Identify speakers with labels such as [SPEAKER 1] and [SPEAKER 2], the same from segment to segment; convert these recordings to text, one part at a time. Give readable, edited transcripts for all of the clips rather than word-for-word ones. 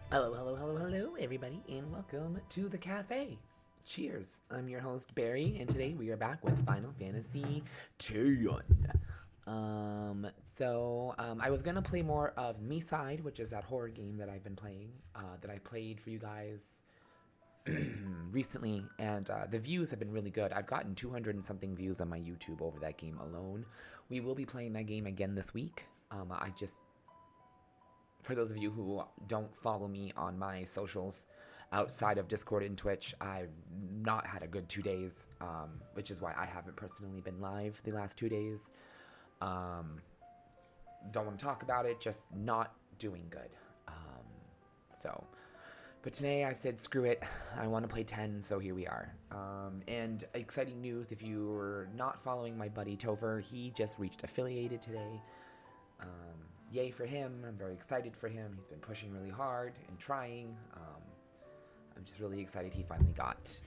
[SPEAKER 1] Hello, hello, hello, hello, everybody, and welcome to the cafe. Cheers. I'm your host, Barry, and today we are back with Final Fantasy X. I was gonna play more of Me Side, which is that horror game that I've been playing, that I played for you guys recently, and the views have been really good. I've gotten 200 and something views on my YouTube over that game alone. We will be playing that game again this week. I just For those of you who don't follow me on my socials outside of Discord and Twitch, I've not had a good 2 days, which is why I haven't personally been live the last 2 days. Um, don't want to talk about it, just not doing good. So, but today I said, screw it, I want to play 10, so here we are. And exciting news, if you're not following my buddy Topher, he just reached affiliated today. Yay for him. I'm very excited for him. He's been pushing really hard and trying. I'm just really excited he finally got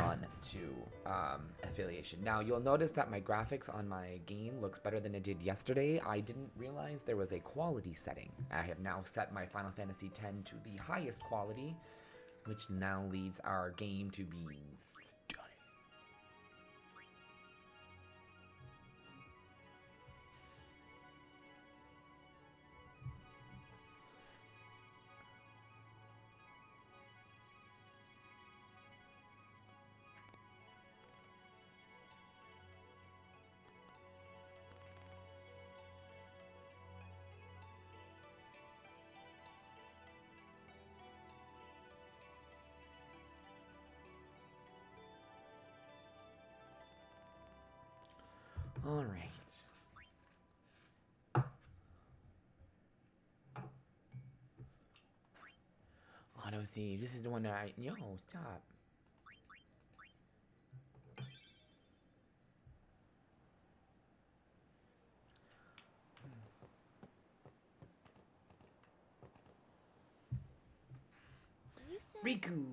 [SPEAKER 1] on to affiliation. Now, you'll notice that my graphics on my game looks better than it did yesterday. I didn't realize there was a quality setting. I have now set my Final Fantasy X to the highest quality, which now leads our game to be stunning. All right. Auto save. This is the one that I. Yo, stop.
[SPEAKER 2] You said
[SPEAKER 1] Riku.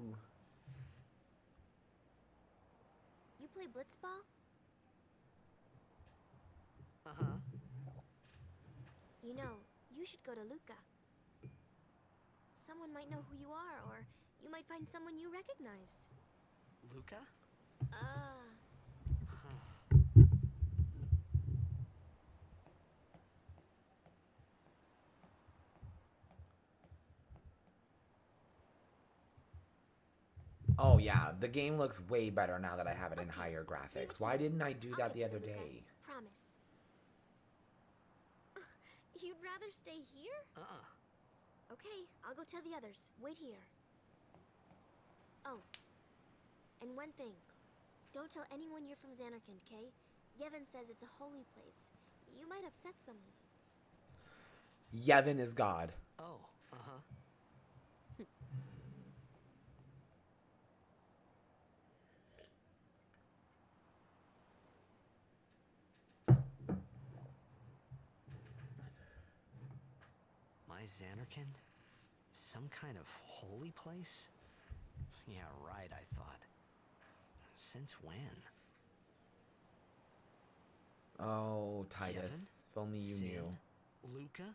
[SPEAKER 2] you play blitzball?
[SPEAKER 3] Uh-huh.
[SPEAKER 2] You know, you should go to Luca. Someone might know who you are, or you might find someone you recognize.
[SPEAKER 3] Luca?
[SPEAKER 2] Ah.
[SPEAKER 1] Oh yeah, the game looks way better now that I have it in
[SPEAKER 2] Okay,
[SPEAKER 1] higher
[SPEAKER 2] leave
[SPEAKER 1] graphics.
[SPEAKER 2] it to
[SPEAKER 1] Why
[SPEAKER 2] me.
[SPEAKER 1] didn't I do
[SPEAKER 2] I'll
[SPEAKER 1] that
[SPEAKER 2] get
[SPEAKER 1] the
[SPEAKER 2] you
[SPEAKER 1] other
[SPEAKER 2] to Luca.
[SPEAKER 1] day?
[SPEAKER 2] Promise. You'd rather stay here? Okay, I'll go tell the others. Wait here. Oh, and one thing. Don't tell anyone you're from Xanarkand, okay? Yevon says it's a holy place. You might upset someone.
[SPEAKER 1] Yevon is God.
[SPEAKER 3] Oh, uh-huh. My Xanarkand? Some kind of holy place? Yeah, right, I thought. Since when?
[SPEAKER 1] Oh, Titus.
[SPEAKER 3] Yevon?
[SPEAKER 1] If only you
[SPEAKER 3] Sin?
[SPEAKER 1] knew.
[SPEAKER 3] Luca?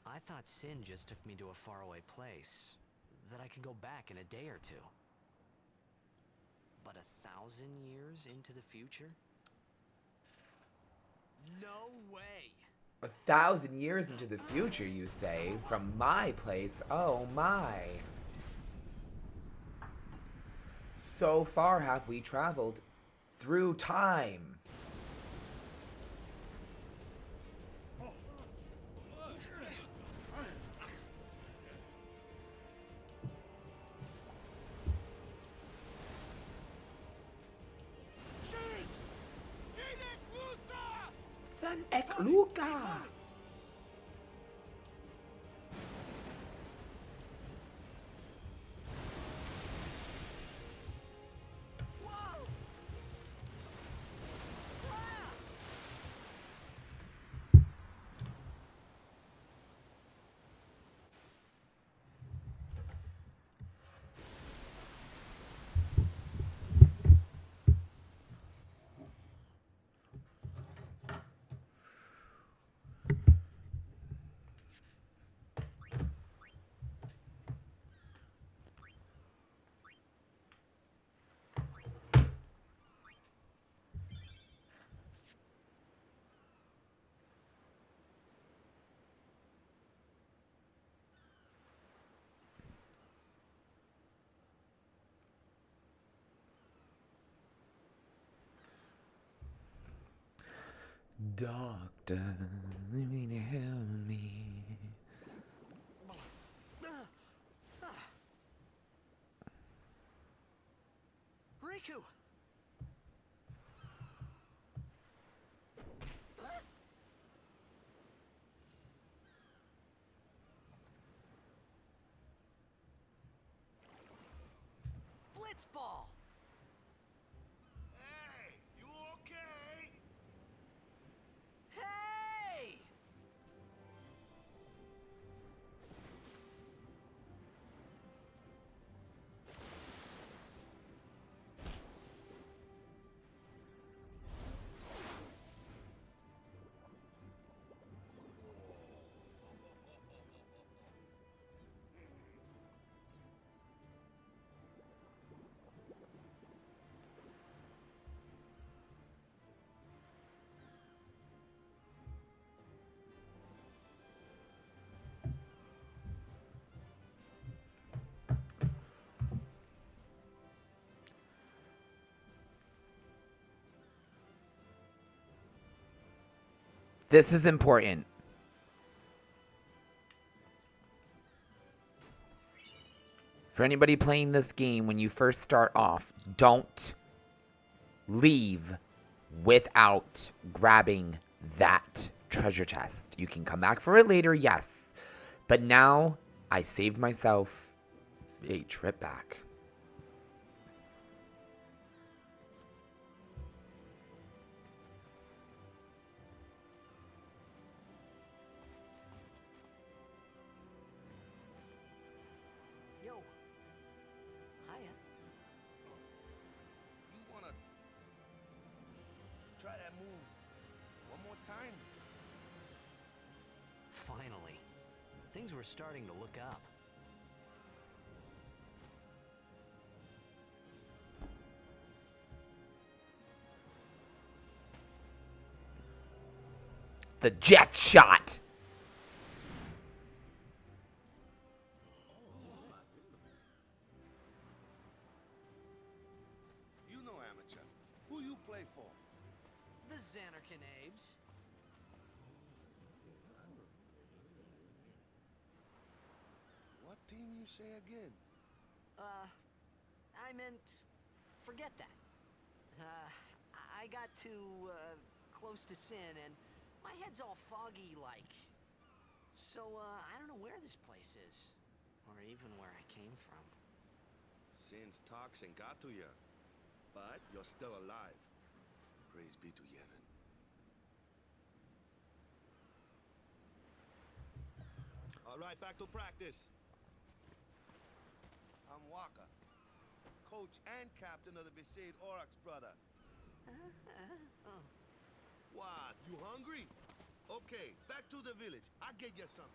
[SPEAKER 3] I thought Sin just took me to a faraway place. That I could go back in a day or two. But 1,000 years into the future? No way!
[SPEAKER 1] 1,000 years into the future, you say? From my place? Oh my. So far have we traveled through time. San Ekluka! Doctor, you need to help me.
[SPEAKER 3] Riku! Blitzball!
[SPEAKER 4] Hey, you okay?
[SPEAKER 3] Hey!
[SPEAKER 1] This is important. For anybody playing this game, when you first start off, don't leave without grabbing that treasure chest. You can come back for it later, yes. But now, I saved myself a trip back.
[SPEAKER 3] Yo. Hiya.
[SPEAKER 4] You wanna try that move one more time?
[SPEAKER 3] Finally. Things were starting to look up.
[SPEAKER 1] The jet shot!
[SPEAKER 4] You know amateur. Who you play for?
[SPEAKER 3] The Xanarkanabes.
[SPEAKER 4] What team you say again?
[SPEAKER 3] I meant, forget that. I got too, close to Sin, and my head's all foggy like. So, I don't know where this place is. Or even where I came from.
[SPEAKER 4] Sin's toxin got to you. But you're still alive. Praise be to Yevon. All right, back to practice. I'm Waka, coach and captain of the Besaid Aurochs, brother. What, you hungry? Okay, back to the village. I'll get you something.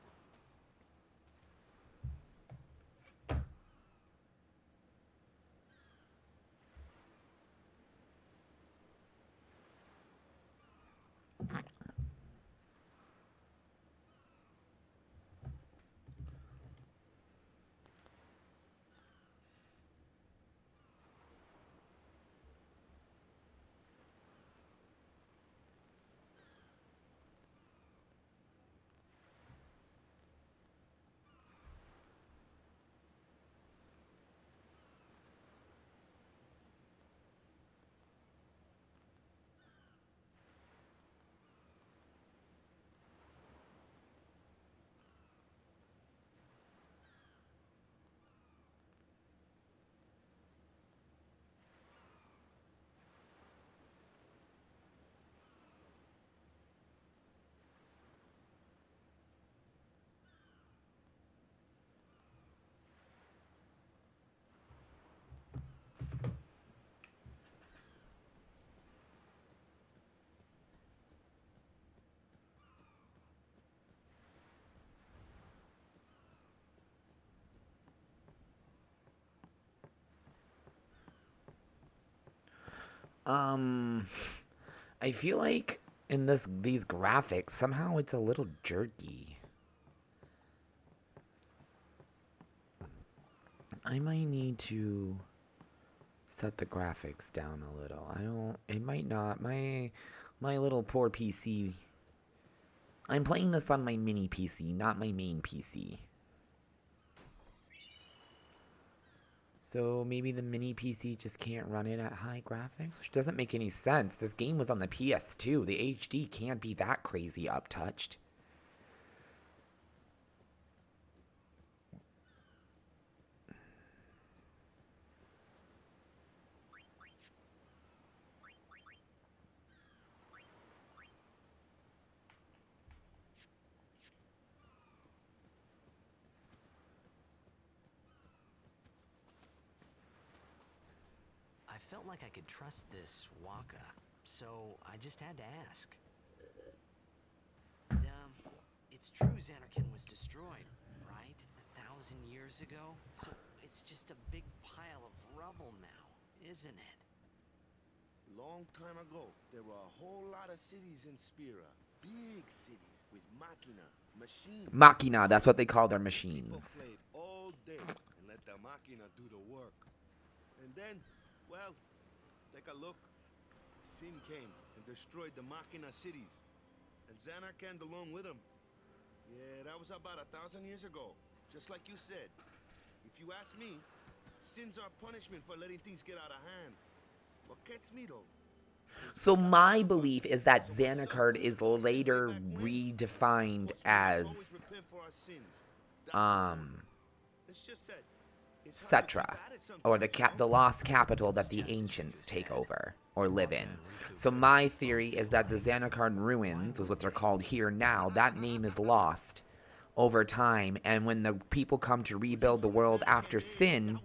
[SPEAKER 1] I feel like in these graphics, somehow it's a little jerky. I might need to set the graphics down a little. It might not. My little poor PC. I'm playing this on my mini PC, not my main PC. So maybe the mini PC just can't run it at high graphics, which doesn't make any sense. This game was on the PS2. The HD can't be that crazy uptouched.
[SPEAKER 3] I felt like I could trust this Waka, so I just had to ask. It's true Xanarkand was destroyed, right? 1,000 years ago? So it's just a big pile of rubble now, isn't it?
[SPEAKER 4] Long time ago, there were a whole lot of cities in Spira. Big cities with machines.
[SPEAKER 1] Machina, that's what they call their
[SPEAKER 4] People
[SPEAKER 1] machines.
[SPEAKER 4] played all day and let the machina do the work. And then, well, take a look. Sin came and destroyed the machina cities. And Xanarkand along with him. Yeah, that was about 1,000 years ago. Just like you said. If you ask me, sins are punishment for letting things get out of hand. What gets me though?
[SPEAKER 1] So my belief is that Xanarkand is later redefined as Cetra, or the lost capital that the ancients take over or live in. So my theory is that the Xanarkand ruins, is what they're called here now, that name is lost over time, and when the people come to rebuild the world after Sin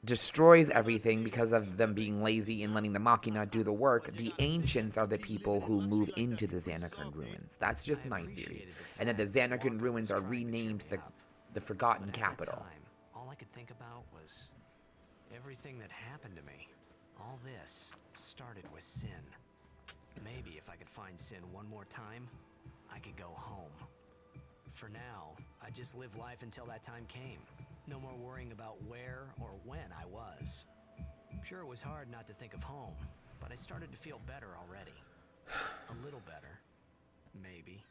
[SPEAKER 1] destroys everything because of them being lazy and letting the Machina do the work, the ancients are the people who move into the Xanarkand ruins. That's just my theory. And that the Xanarkand ruins are renamed the Forgotten Capital.
[SPEAKER 3] All I could think about was everything that happened to me. All this started with Sin. Maybe if I could find Sin one more time, I could go home. For now, I just live life until that time came. No more worrying about where or when I was. Sure, it was hard not to think of home, but I started to feel better already. A little better, maybe.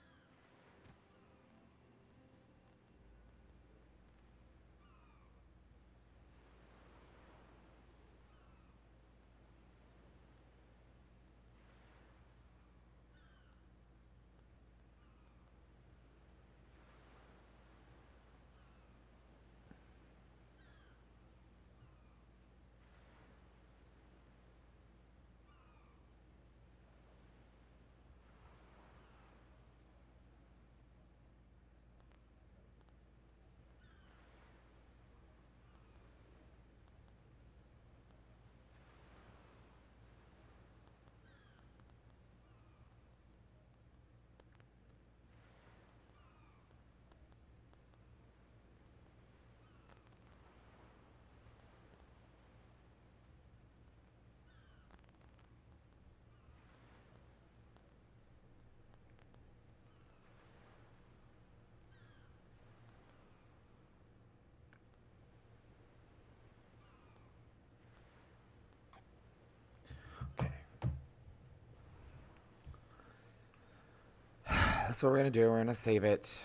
[SPEAKER 1] That's what we're gonna do. We're gonna save it.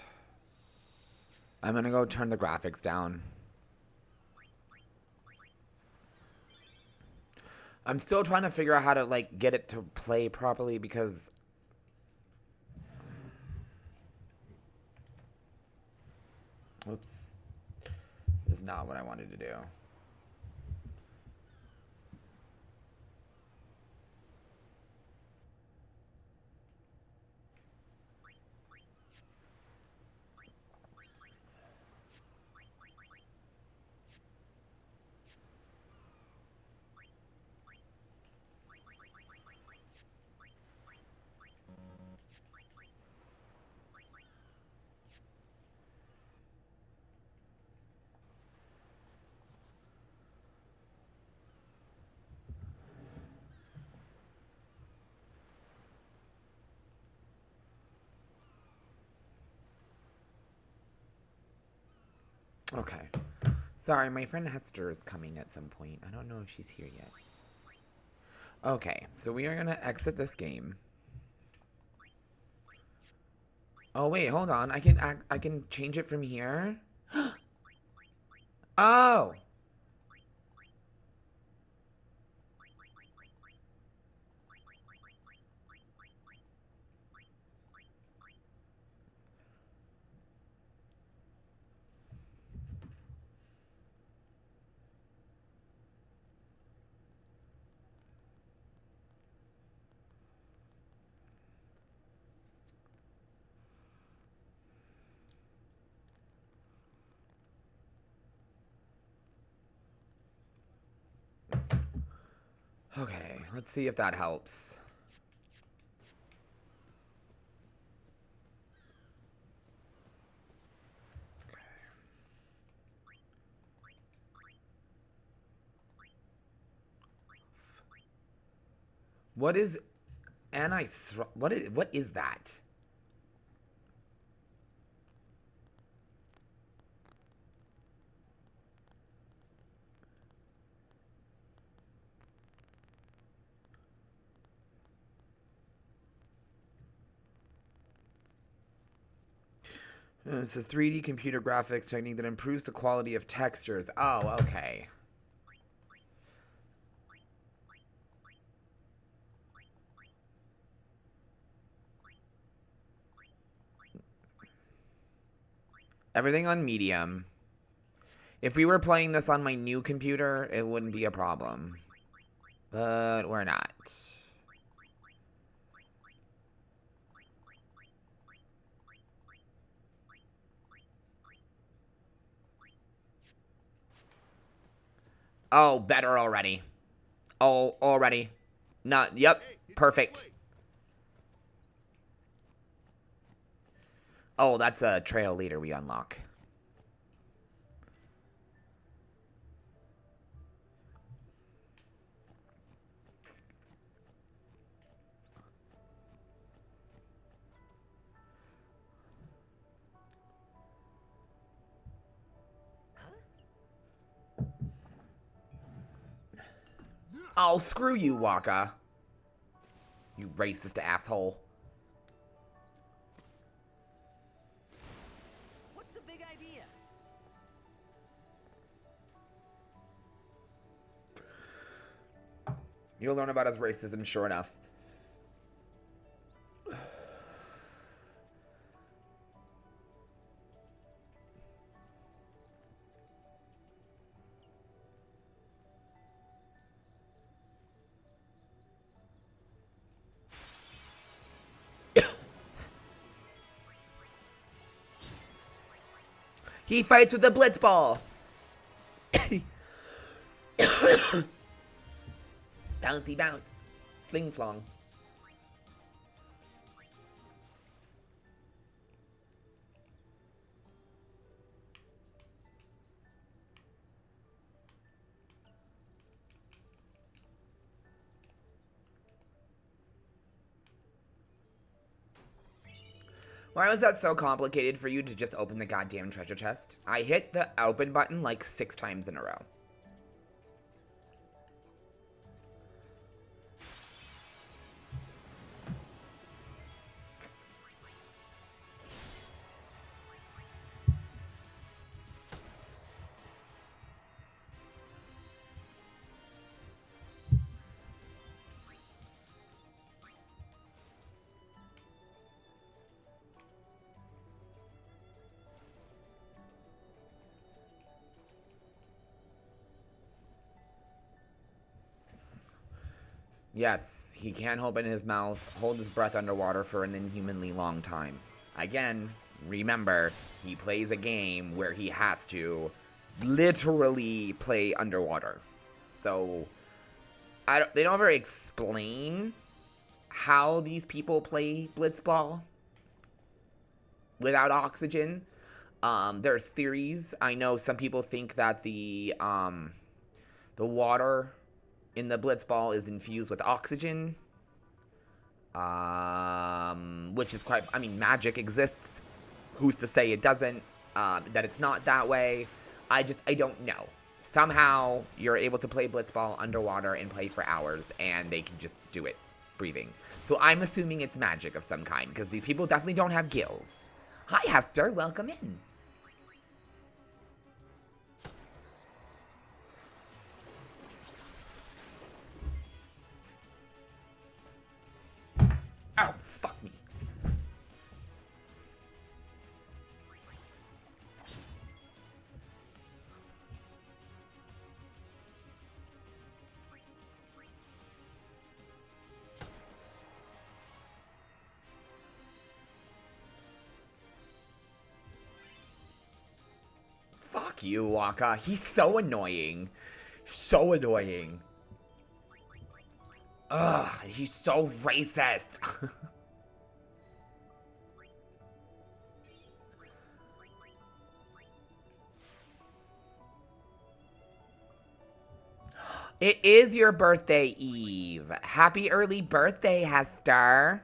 [SPEAKER 1] I'm gonna go turn the graphics down. I'm still trying to figure out how to, like, get it to play properly because... Oops. This is not what I wanted to do. Okay. Sorry, my friend Hester is coming at some point. I don't know if she's here yet. Okay, so we are gonna exit this game. Oh wait, hold on. I can change it from here. Oh. Okay, let's see if that helps. What is what is that? It's a 3D computer graphics technique that improves the quality of textures. Oh, okay. Everything on medium. If we were playing this on my new computer, it wouldn't be a problem. But we're not. Oh, better already. Oh, already. Not, yep, perfect. Oh, that's a trail leader we unlock. Oh, screw you, Waka. You racist asshole.
[SPEAKER 3] What's the big idea?
[SPEAKER 1] You'll learn about his racism, sure enough. He fights with a blitz ball. Bouncy bounce. Fling flong. Why was that so complicated for you to just open the goddamn treasure chest? I hit the open button like 6 times in a row. Yes, he can't open his mouth, hold his breath underwater for an inhumanly long time. Again, remember, he plays a game where he has to literally play underwater. So, they don't ever explain how these people play blitzball without oxygen. There's theories. I know some people think that the water in the blitzball is infused with oxygen, which is quite, I mean, magic exists. Who's to say it doesn't, that it's not that way? I don't know. Somehow, you're able to play Blitzball underwater and play for hours, and they can just do it breathing. So I'm assuming it's magic of some kind, because these people definitely don't have gills. Hi, Hester. Welcome in. Oh, fuck me. Fuck you, Waka. He's so annoying. So annoying. Ugh, he's so racist. It is your birthday, Eve. Happy early birthday, Hester.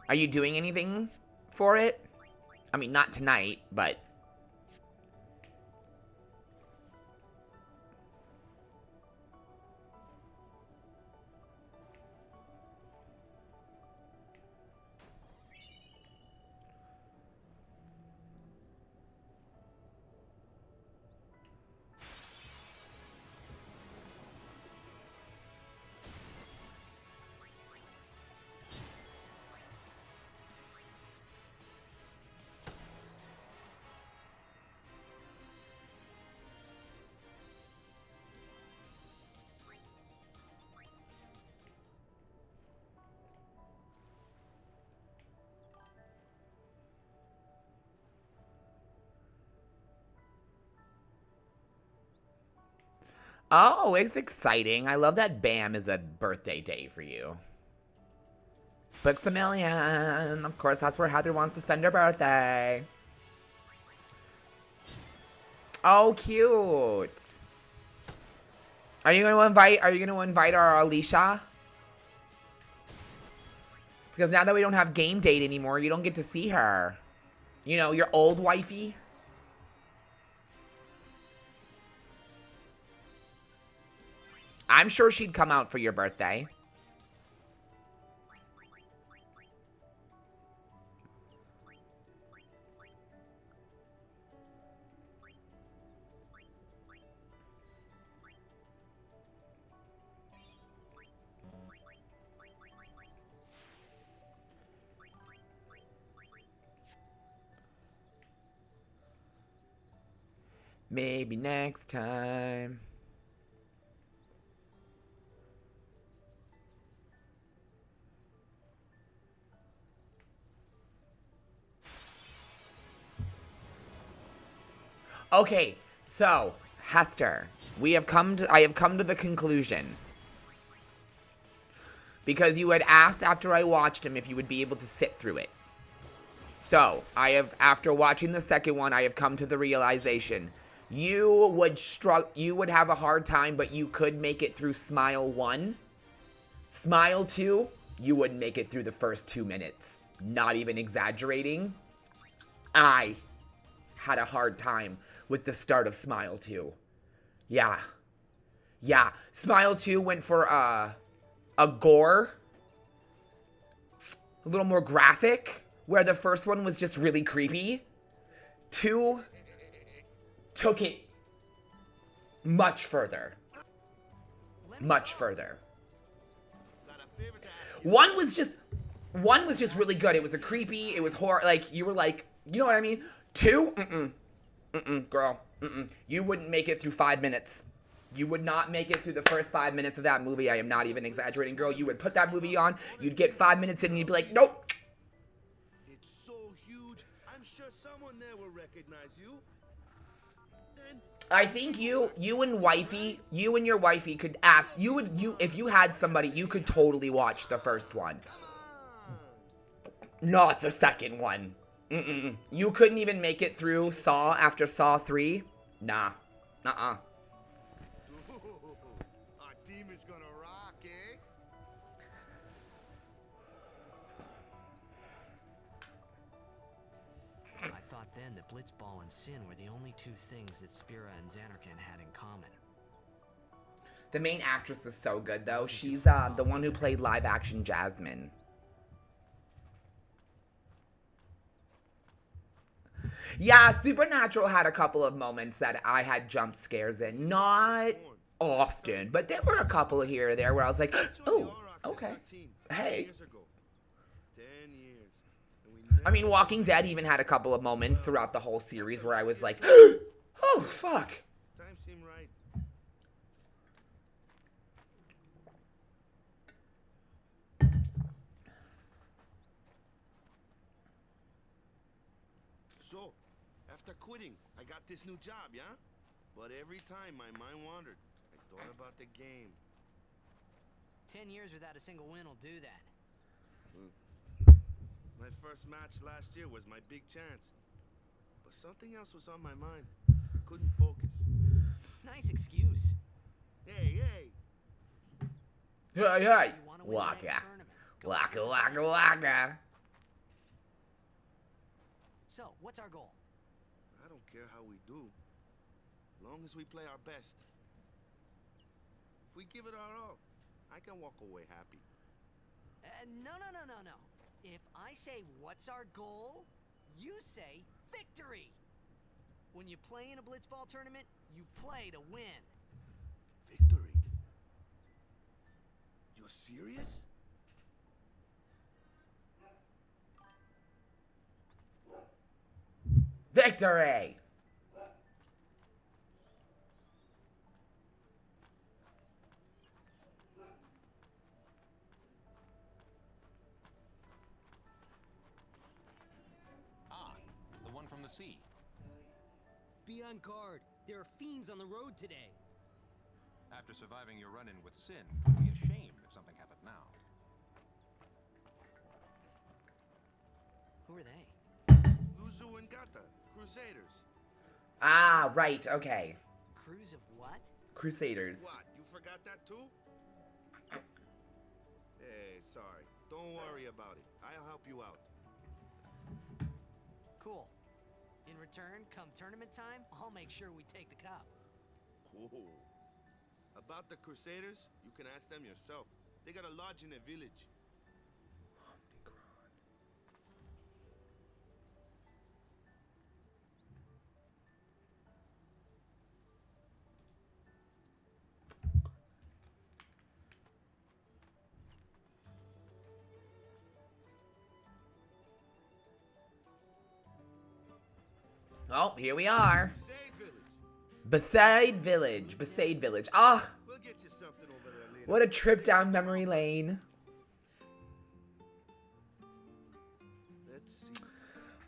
[SPEAKER 1] Are you doing anything for it? I mean, not tonight, but... Oh, it's exciting. I love that BAM is a birthday day for you. Books a million. Of course, that's where Heather wants to spend her birthday. Oh, cute. Are you gonna invite our Alicia? Because now that we don't have game date anymore, you don't get to see her. You know, your old wifey. I'm sure she'd come out for your birthday. Maybe next time. Okay, so Hester, I have come to the conclusion. Because you had asked after I watched him if you would be able to sit through it. So, after watching the second one, I have come to the realization you would have a hard time, but you could make it through Smile 1. Smile 2, you wouldn't make it through the first 2 minutes. Not even exaggerating. I had a hard time with the start of Smile 2. Yeah. Yeah. Smile 2 went for a gore. A little more graphic. Where the first one was just really creepy. 2 took it much further. Much further. 1 was just really good. It was a creepy, it was horror, like, you were like, you know what I mean? 2, girl, you wouldn't make it through 5 minutes. You would not make it through the first 5 minutes of that movie. I am not even exaggerating, girl. You would put that movie on, you'd get 5 minutes in, and you'd be like, nope.
[SPEAKER 4] It's so huge, I'm sure someone there will recognize you. Then
[SPEAKER 1] I think you and your wifey could if you had somebody, you could totally watch the first one. Not the second one. You couldn't even make it through Saw after Saw 3? Nah.
[SPEAKER 4] our team is gonna rock, eh?
[SPEAKER 3] I thought then that Blitzball and Sin were the only two things that Spira and Xanarkand had in common.
[SPEAKER 1] The main actress is so good, though. She's the one who played live-action Jasmine. Yeah, Supernatural had a couple of moments that I had jump scares in. Not often, but there were a couple here or there where I was like, oh, okay. Hey. I mean, Walking Dead even had a couple of moments throughout the whole series where I was like, oh, fuck.
[SPEAKER 4] Time seemed right. So, after quitting, I got this new job, yeah? But every time my mind wandered, I thought about the game.
[SPEAKER 3] 10 years without a single win will do that.
[SPEAKER 4] My first match last year was my big chance. But something else was on my mind. I couldn't focus.
[SPEAKER 3] Nice excuse.
[SPEAKER 4] Hey, hey!
[SPEAKER 1] Hey, hey!
[SPEAKER 3] You want to win the
[SPEAKER 1] Waka.
[SPEAKER 3] next tournament. Go
[SPEAKER 1] Waka,
[SPEAKER 3] after it.
[SPEAKER 1] waka, waka.
[SPEAKER 3] So, what's our goal?
[SPEAKER 4] I don't care how we do. Long as we play our best. If we give it our all, I can walk away happy.
[SPEAKER 3] No. If I say, what's our goal? You say, victory! When you play in a Blitzball tournament, you play to win.
[SPEAKER 4] Victory? You're serious?
[SPEAKER 1] Victory!
[SPEAKER 5] The one from the sea.
[SPEAKER 6] Be on guard. There are fiends on the road today.
[SPEAKER 5] After surviving your run-in with Sin, it would be a shame if something happened now.
[SPEAKER 3] Who are they?
[SPEAKER 4] Luzu and Gata, Crusaders.
[SPEAKER 1] Ah, right, okay.
[SPEAKER 3] Crews of what?
[SPEAKER 1] Crusaders.
[SPEAKER 4] What, you forgot that too? Hey, sorry. Don't worry about it. I'll help you out.
[SPEAKER 3] Cool. In return, come tournament time, I'll make sure we take the cup.
[SPEAKER 4] Cool. About the Crusaders, you can ask them yourself. They got a lodge in a village.
[SPEAKER 1] Oh, here we are.
[SPEAKER 4] Say village.
[SPEAKER 1] Besaid Village. Ah,
[SPEAKER 4] We'll get you something over there later.
[SPEAKER 1] what a trip down memory lane.
[SPEAKER 4] Let's see.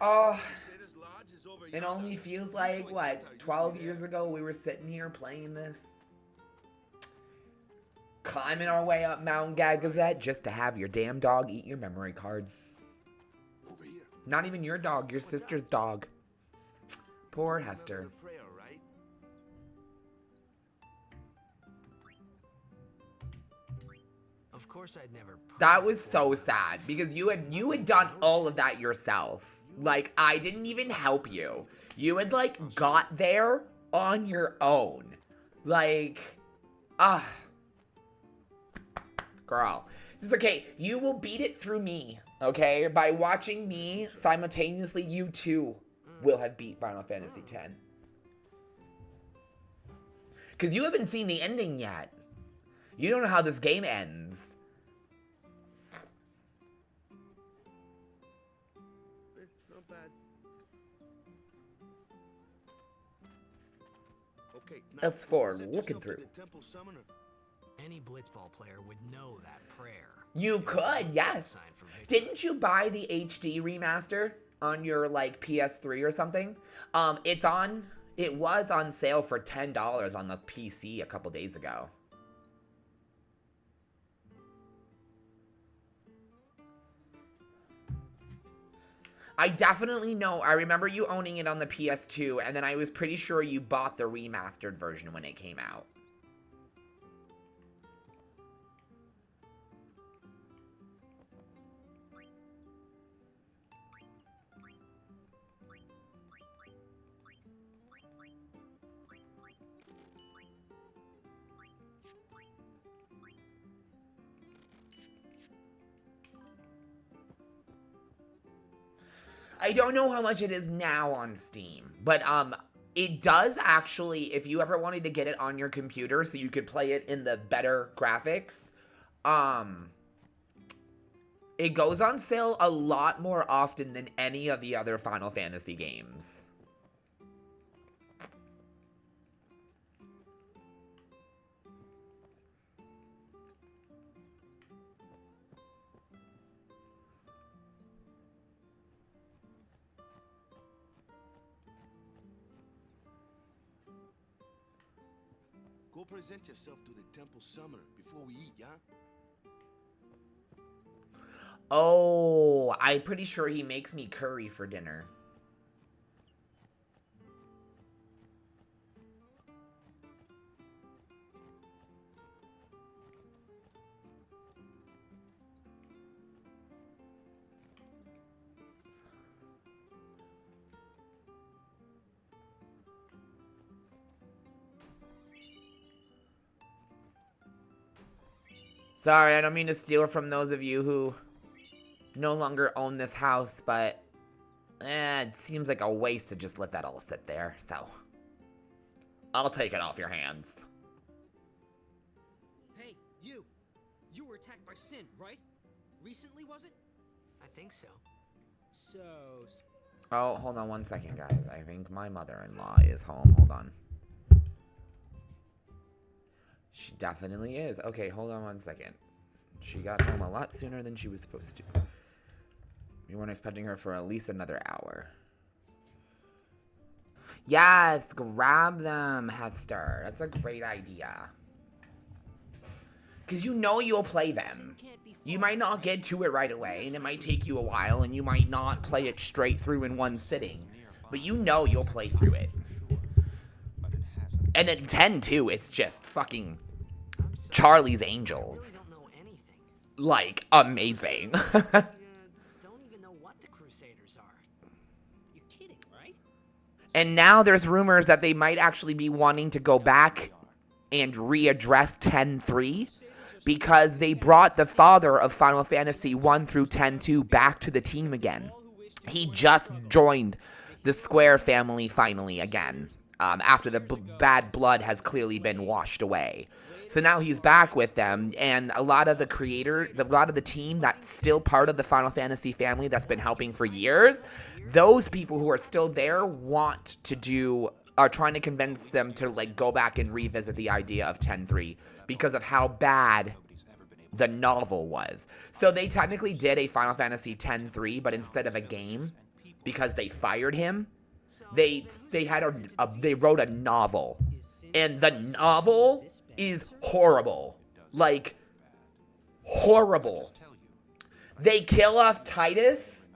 [SPEAKER 1] Oh,
[SPEAKER 4] Crusaders Lodge is over
[SPEAKER 1] it
[SPEAKER 4] yonder.
[SPEAKER 1] only feels like, what, 12 years ago we were sitting here playing this? Climbing our way up Mount Gagazet just to have your damn dog eat your memory card.
[SPEAKER 4] Over here.
[SPEAKER 1] Not even your dog, your sister's dog. Poor
[SPEAKER 4] Remember
[SPEAKER 1] Hester.
[SPEAKER 4] the prayer, right?
[SPEAKER 3] Of course I'd never...
[SPEAKER 1] That was so sad because you had done all of that yourself. Like, I didn't even help you. You had, like, got there on your own. Like, girl. It's okay. You will beat it through me, okay? By watching me simultaneously, you too will have beat Final Fantasy X. Because you haven't seen the ending yet. You don't know how this game ends.
[SPEAKER 4] Not bad. Okay, now,
[SPEAKER 1] That's for
[SPEAKER 4] present
[SPEAKER 1] looking
[SPEAKER 4] yourself to
[SPEAKER 1] through.
[SPEAKER 4] the temple summoner.
[SPEAKER 3] Any Blitzball player would know that prayer.
[SPEAKER 1] You could, yes.
[SPEAKER 3] Sign for victory.
[SPEAKER 1] Didn't you buy the HD remaster on your, like, PS3 or something? It was on sale for $10 on the PC a couple days ago. I definitely know. I remember you owning it on the PS2, and then I was pretty sure you bought the remastered version when it came out. I don't know how much it is now on Steam, but it does actually, if you ever wanted to get it on your computer so you could play it in the better graphics, it goes on sale a lot more often than any of the other Final Fantasy games.
[SPEAKER 4] Go present yourself to the temple summoner before we eat, yeah?
[SPEAKER 1] Oh, I'm pretty sure he makes me curry for dinner. Sorry, I don't mean to steal from those of you who no longer own this house, but it seems like a waste to just let that all sit there, so I'll take it off your hands.
[SPEAKER 6] Hey, you! You were attacked by Sin, right? Recently, was it?
[SPEAKER 3] I think so.
[SPEAKER 6] So...
[SPEAKER 1] Oh, hold on one second, guys. I think my mother-in-law is home. Hold on. She definitely is. Okay, hold on one second. She got home a lot sooner than she was supposed to. We weren't expecting her for at least another hour. Yes, grab them, Hester. That's a great idea. Because you know you'll play them. You might not get to it right away, and it might take you a while, and you might not play it straight through in one sitting. But you know you'll play through it. And then 10, too, it's just fucking Charlie's Angels. Like, amazing.
[SPEAKER 3] Don't even know what the Crusaders are.
[SPEAKER 6] You're kidding, right?
[SPEAKER 1] And now there's rumors that they might actually be wanting to go back and readdress 10-3 because they brought the father of Final Fantasy 1 through 10-2 back to the team again. He just joined the Square family finally again, after the bad blood has clearly been washed away. So now he's back with them, and a lot of the team that's still part of the Final Fantasy family that's been helping for years, those people who are still there are trying to convince them to like go back and revisit the idea of 10-3 because of how bad the novel was. So they technically did a Final Fantasy 10-3, but instead of a game, because they fired him, they wrote a novel, and the novel is horrible. Like, horrible. They kill off Titus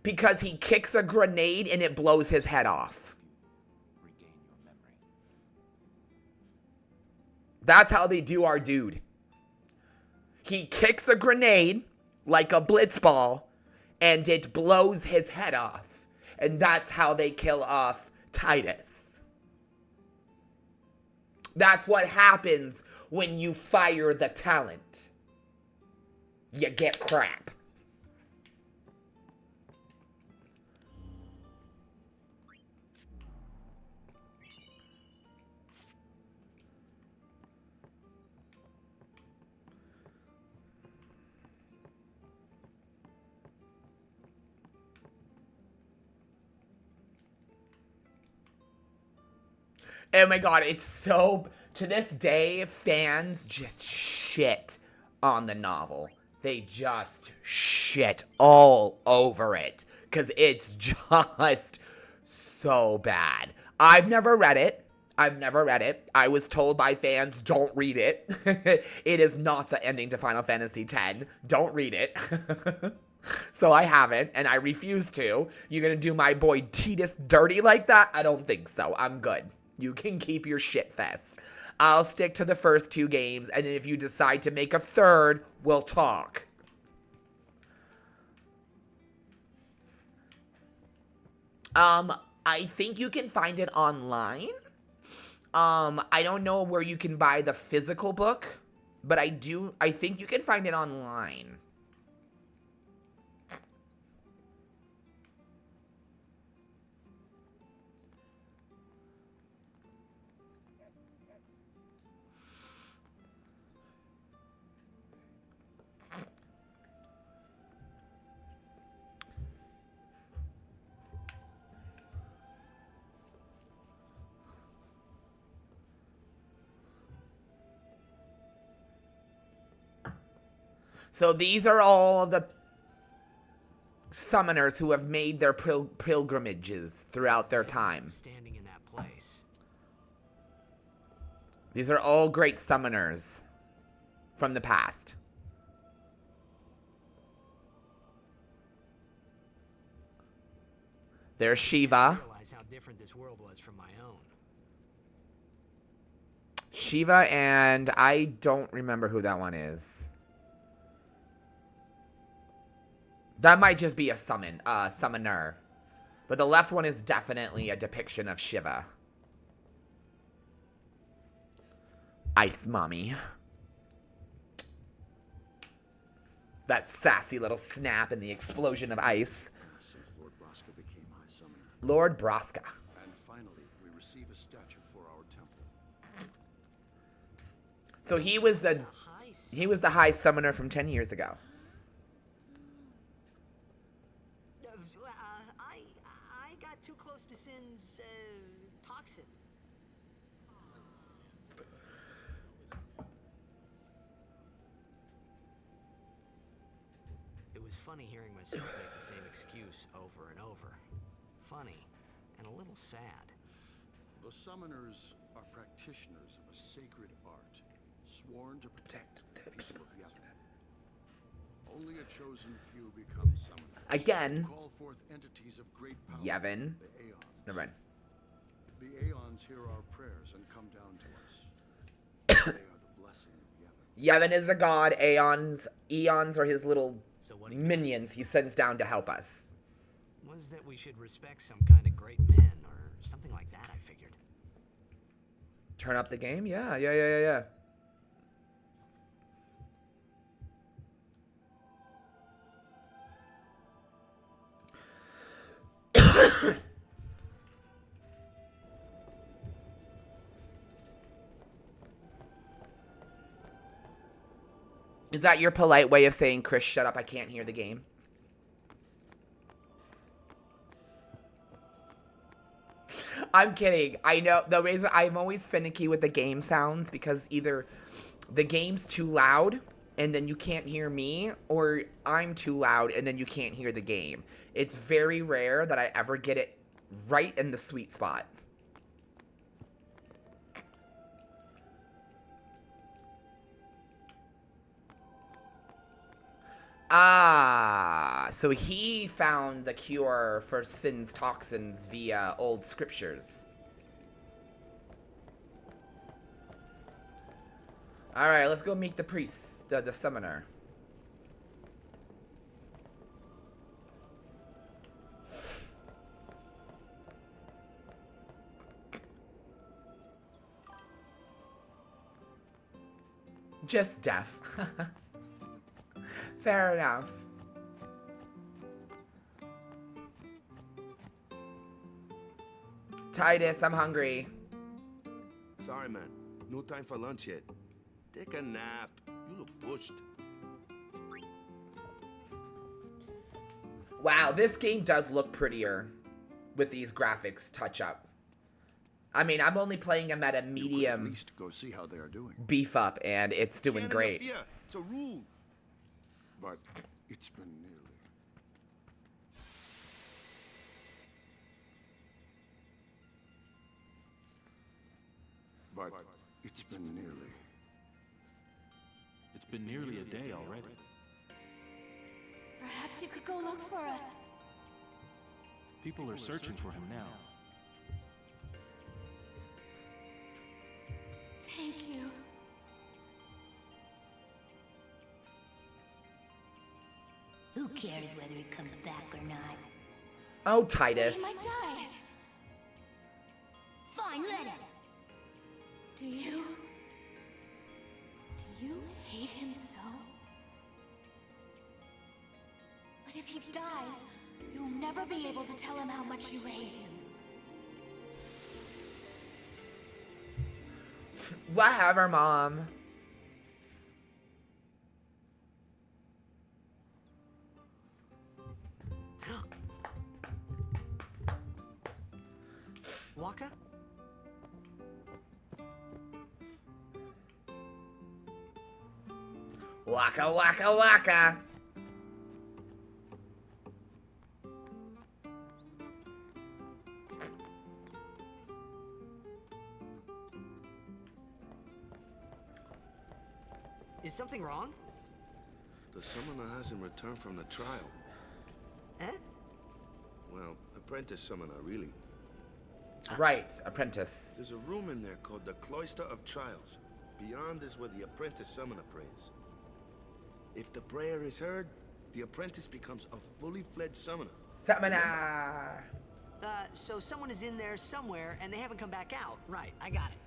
[SPEAKER 1] because he kicks a grenade and it blows his head off. That's how they do our dude. He kicks a grenade like a blitzball and it blows his head off. And that's how they kill off Titus. That's what happens when you fire the talent. You get crap. Oh my god, it's so... To this day, fans just shit on the novel. They just shit all over it. Because it's just so bad. I've never read it. I was told by fans, don't read it. It is not the ending to Final Fantasy X. Don't read it. So I haven't, and I refuse to. You gonna do my boy Titus dirty like that? I don't think so. I'm good. You can keep your shit fest. I'll stick to the first two games, and then if you decide to make a third, we'll talk. I think you can find it online. I don't know where you can buy the physical book, but I think you can find it online. So these are all the summoners who have made their pilgrimages throughout their time.
[SPEAKER 3] Standing in that place.
[SPEAKER 1] These are all great summoners from the past. There's
[SPEAKER 3] I
[SPEAKER 1] Shiva.
[SPEAKER 3] realize how different this world was from my own.
[SPEAKER 1] Shiva, and I don't remember who that one is. That might just be a summoner. But the left one is definitely a depiction of Shiva. Ice Mommy. That sassy little snap and the explosion of ice.
[SPEAKER 7] Since Lord Braska became High Summoner.
[SPEAKER 1] Lord Braska.
[SPEAKER 7] And finally, we receive a statue for our temple.
[SPEAKER 1] So he was the High Summoner from 10 years ago.
[SPEAKER 3] I got too close to Sin's toxin. It was funny hearing myself make the same excuse over and over. Funny and a little sad.
[SPEAKER 7] The summoners are practitioners of a sacred art, sworn to protect the people of Yavin. Only a chosen few become summoners.
[SPEAKER 1] Again.
[SPEAKER 7] Call forth entities of great power.
[SPEAKER 1] Yavin.
[SPEAKER 7] The Aeons.
[SPEAKER 1] Never mind.
[SPEAKER 7] The Aeons hear our prayers and come down to us. They are the blessing of Yavin.
[SPEAKER 1] Yavin is a god. Eons are his little
[SPEAKER 3] So what do you
[SPEAKER 1] minions he sends down to help us.
[SPEAKER 3] was that we should respect some kind of great men or something like that, I figured.
[SPEAKER 1] Turn up the game? Yeah. Is that your polite way of saying, Chris, shut up, I can't hear the game? I'm kidding. I know the reason I'm always finicky with the game sounds because either the game's too loud and then you can't hear me, or I'm too loud and then you can't hear the game. It's very rare that I ever get it right in the sweet spot. Ah, so he found the cure for Sin's toxins via old scriptures. Alright, let's go meet the priest, the summoner. Just deaf. Fair enough. Titus, I'm hungry.
[SPEAKER 4] Sorry, man. No time for lunch yet. Take a nap. You look pushed.
[SPEAKER 1] Wow, this game does look prettier with these graphics touch up. I mean, I'm only playing them at a
[SPEAKER 7] You could at
[SPEAKER 1] medium
[SPEAKER 7] least go see how they are doing.
[SPEAKER 1] beef up, and it's doing
[SPEAKER 4] Can't
[SPEAKER 1] great.
[SPEAKER 4] interfere. It's a rule.
[SPEAKER 7] But it's been nearly. But it's been nearly.
[SPEAKER 5] It's been nearly a day already.
[SPEAKER 8] Perhaps you could go look for us.
[SPEAKER 5] People are searching for him now.
[SPEAKER 8] Thank you.
[SPEAKER 9] Who cares whether he comes back or not?
[SPEAKER 1] Oh, Titus.
[SPEAKER 8] He might die.
[SPEAKER 9] Fine, let him.
[SPEAKER 8] Do you hate him so? But if he dies, you'll never be able to tell him how much you hate him.
[SPEAKER 1] Whatever, Mom.
[SPEAKER 3] Waka?
[SPEAKER 1] Waka waka waka.
[SPEAKER 3] Is something wrong?
[SPEAKER 4] The summoner hasn't returned from the trial.
[SPEAKER 3] Eh?
[SPEAKER 4] Well, apprentice summoner, really.
[SPEAKER 1] Right, apprentice.
[SPEAKER 4] There's a room in there called the Cloister of Trials. Beyond is where the apprentice summoner prays. If the prayer is heard, the apprentice becomes a fully fledged summoner.
[SPEAKER 1] Summoner.
[SPEAKER 3] So someone is in there somewhere and they haven't come back out. Right, I got it.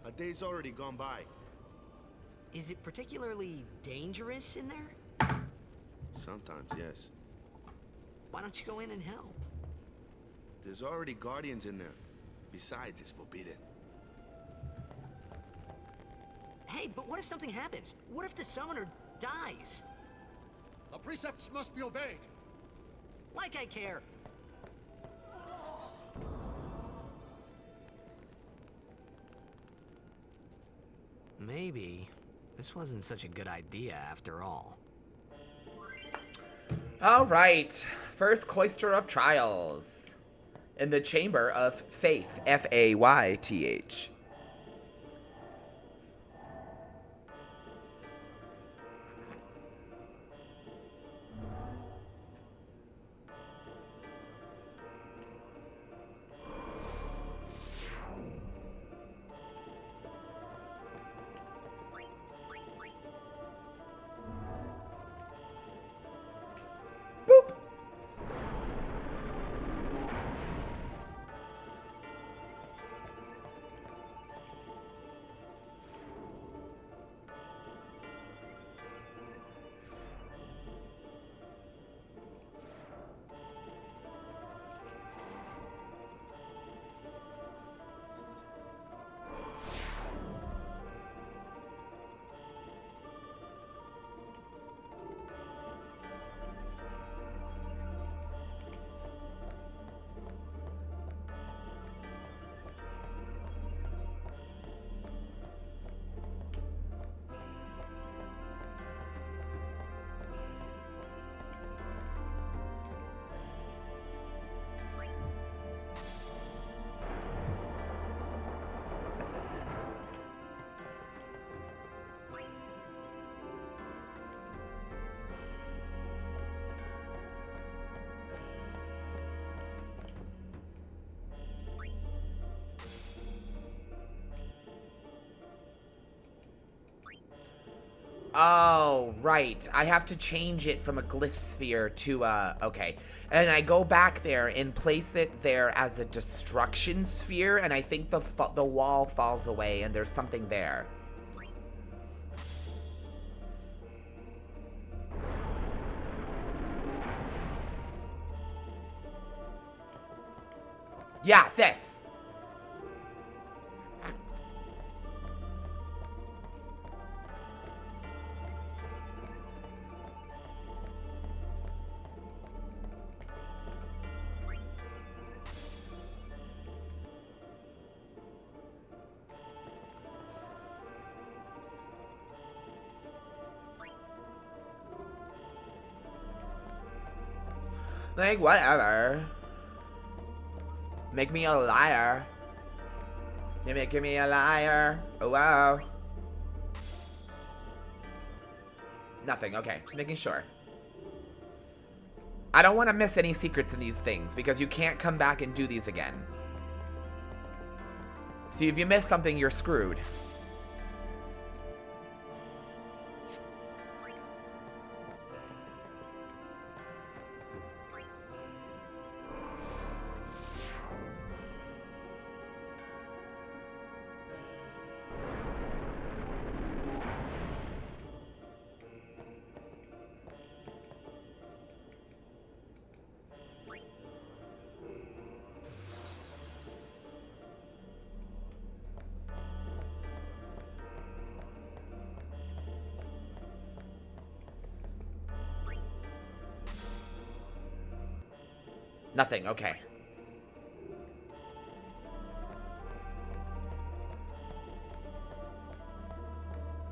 [SPEAKER 4] A day's already gone by.
[SPEAKER 3] Is it particularly dangerous in there?
[SPEAKER 4] Sometimes, yes.
[SPEAKER 3] Why don't you go in and help?
[SPEAKER 4] There's already guardians in there. Besides, it's forbidden.
[SPEAKER 3] Hey, but what if something happens? What if the summoner dies?
[SPEAKER 7] The precepts must be obeyed.
[SPEAKER 3] Like I care. Maybe this wasn't such a good idea after all.
[SPEAKER 1] All right. First Cloister of Trials. In the Chamber of Faith. F-A-Y-T-H. Boop. Oh, right. I have to change it from a glyph sphere to okay. And I go back there and place it there as a destruction sphere, and I think the wall falls away and there's something there. Yeah, this. Like, whatever. Make me a liar. You're making me a liar. Oh, wow. Nothing. Okay, just making sure. I don't want to miss any secrets in these things because you can't come back and do these again. So if you miss something, you're screwed. Nothing, okay.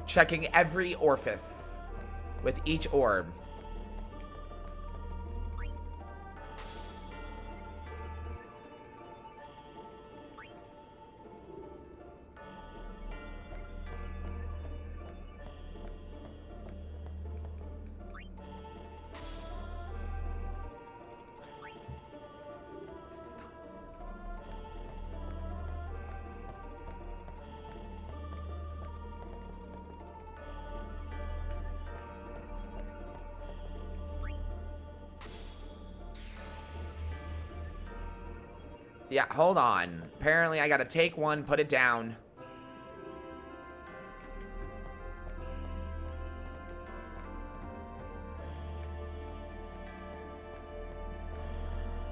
[SPEAKER 1] Checking every orifice with each orb. Yeah, hold on. Apparently I gotta take one, put it down.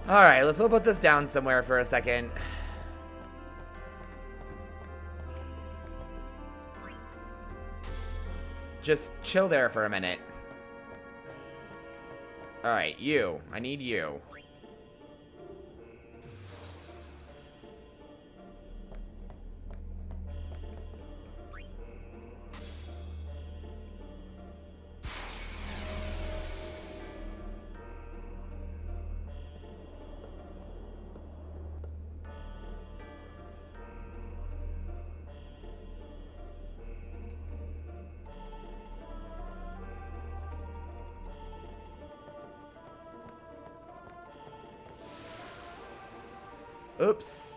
[SPEAKER 1] Alright, we'll put this down somewhere for a second. Just chill there for a minute. Alright, you. I need you. Oops.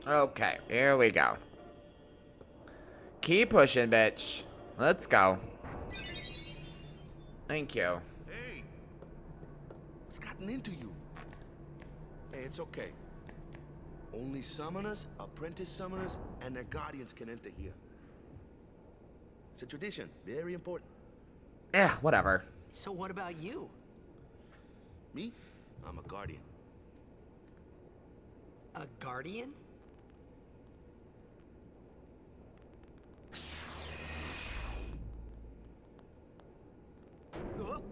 [SPEAKER 1] Okay, here we go. Keep pushing, bitch. Let's go. Thank you.
[SPEAKER 4] Hey! What's gotten into you? Hey, it's okay. Only summoners, apprentice summoners, and their guardians can enter here. It's a tradition, very important.
[SPEAKER 1] Eh, whatever.
[SPEAKER 3] So what about you?
[SPEAKER 4] Me? I'm a guardian.
[SPEAKER 3] A guardian?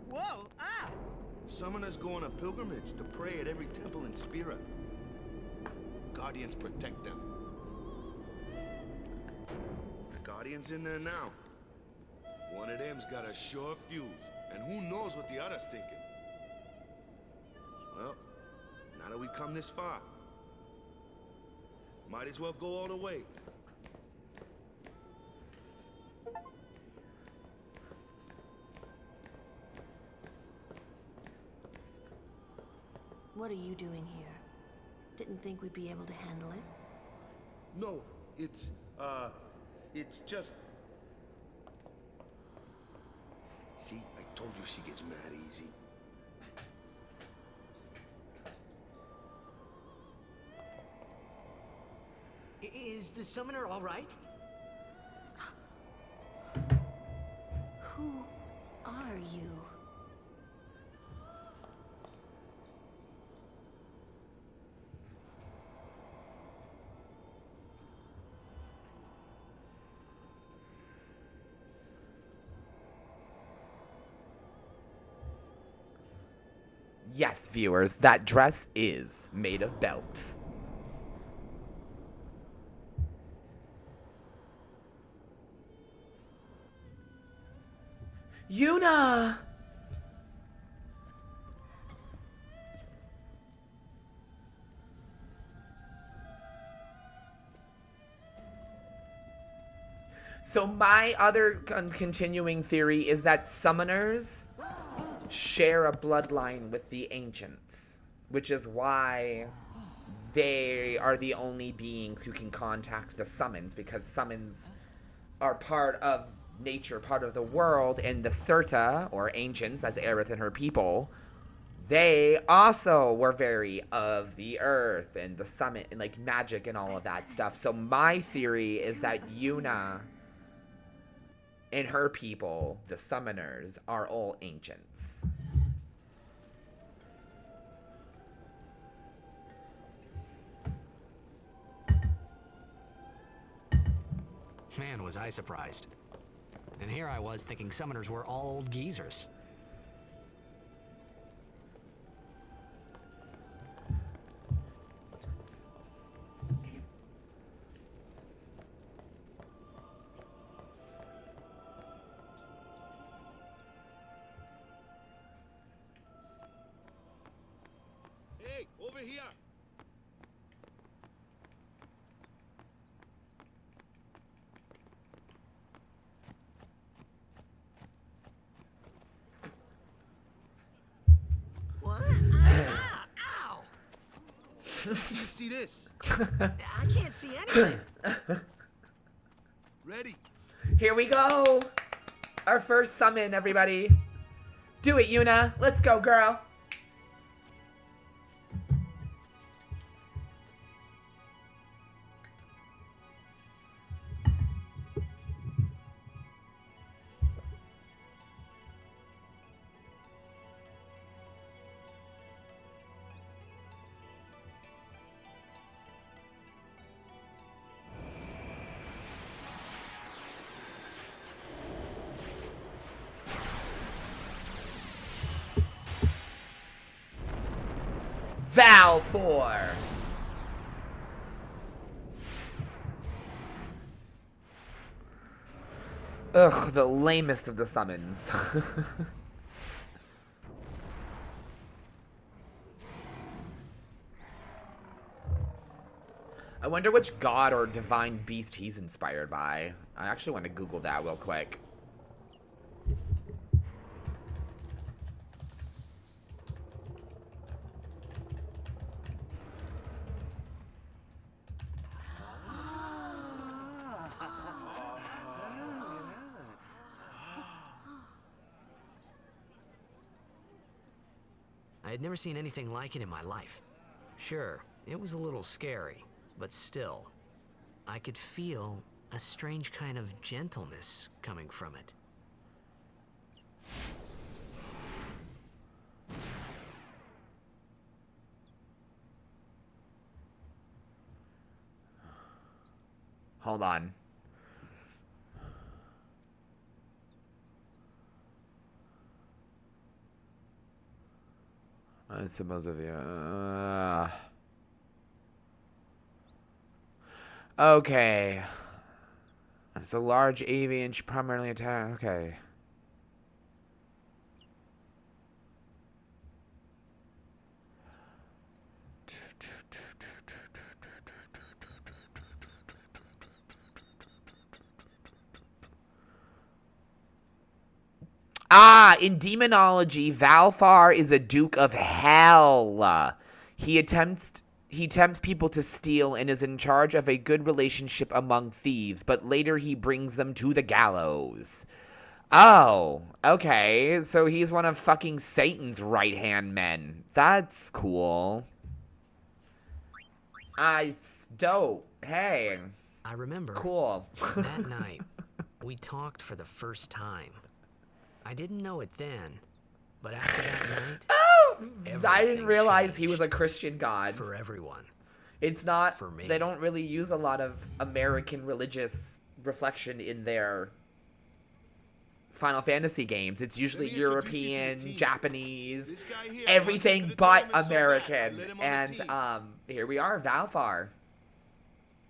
[SPEAKER 3] Whoa! Ah!
[SPEAKER 4] Summoners go on a pilgrimage to pray at every temple in Spira. Guardians protect them. The Guardian's in there now. One of them's got a sure fuse, and who knows what the other's thinking. Well, now that we come this far, might as well go all the way.
[SPEAKER 9] What are you doing here? Didn't think we'd be able to handle it.
[SPEAKER 4] No, it's just... See, I told you she gets mad easy.
[SPEAKER 3] Is the summoner all right?
[SPEAKER 9] Who are you?
[SPEAKER 1] Yes, viewers, that dress is made of belts. Yuna! So my other continuing theory is that summoners share a bloodline with the ancients, which is why they are the only beings who can contact the summons, because summons are part of nature, part of the world, and the Serta, or ancients, as Aerith and her people, they also were very of the earth and the summit and like magic and all of that stuff. So my theory is that Yuna and her people, the summoners, are all ancients.
[SPEAKER 3] Man, was I surprised. And here I was thinking summoners were all old geezers.
[SPEAKER 4] Hey, over here!
[SPEAKER 3] What? Ow!
[SPEAKER 4] Do you see this?
[SPEAKER 3] I can't see anything.
[SPEAKER 4] Ready?
[SPEAKER 1] Here we go. Our first summon, everybody. Do it, Yuna. Let's go, girl. Val 4. Ugh, the lamest of the summons. I wonder which god or divine beast he's inspired by. I actually want to Google that real quick.
[SPEAKER 3] I had never seen anything like it in my life. Sure, it was a little scary, but still, I could feel a strange kind of gentleness coming from it.
[SPEAKER 1] Hold on. I suppose of you. Okay. It's a large avian, primarily attack. Okay. Ah, in demonology, Valfar is a Duke of Hell. He tempts people to steal and is in charge of a good relationship among thieves, but later he brings them to the gallows. Oh, okay. So he's one of fucking Satan's right-hand men. That's cool. It's dope. Hey.
[SPEAKER 3] I remember.
[SPEAKER 1] Cool.
[SPEAKER 3] That night, we talked for the first time. I didn't know it then, but after that night,
[SPEAKER 1] I didn't realize he was a Christian god.
[SPEAKER 3] For everyone.
[SPEAKER 1] It's not,
[SPEAKER 3] for me.
[SPEAKER 1] They don't really use a lot of American religious reflection in their Final Fantasy games. It's usually European, Japanese, everything but American. And here we are, Valfar.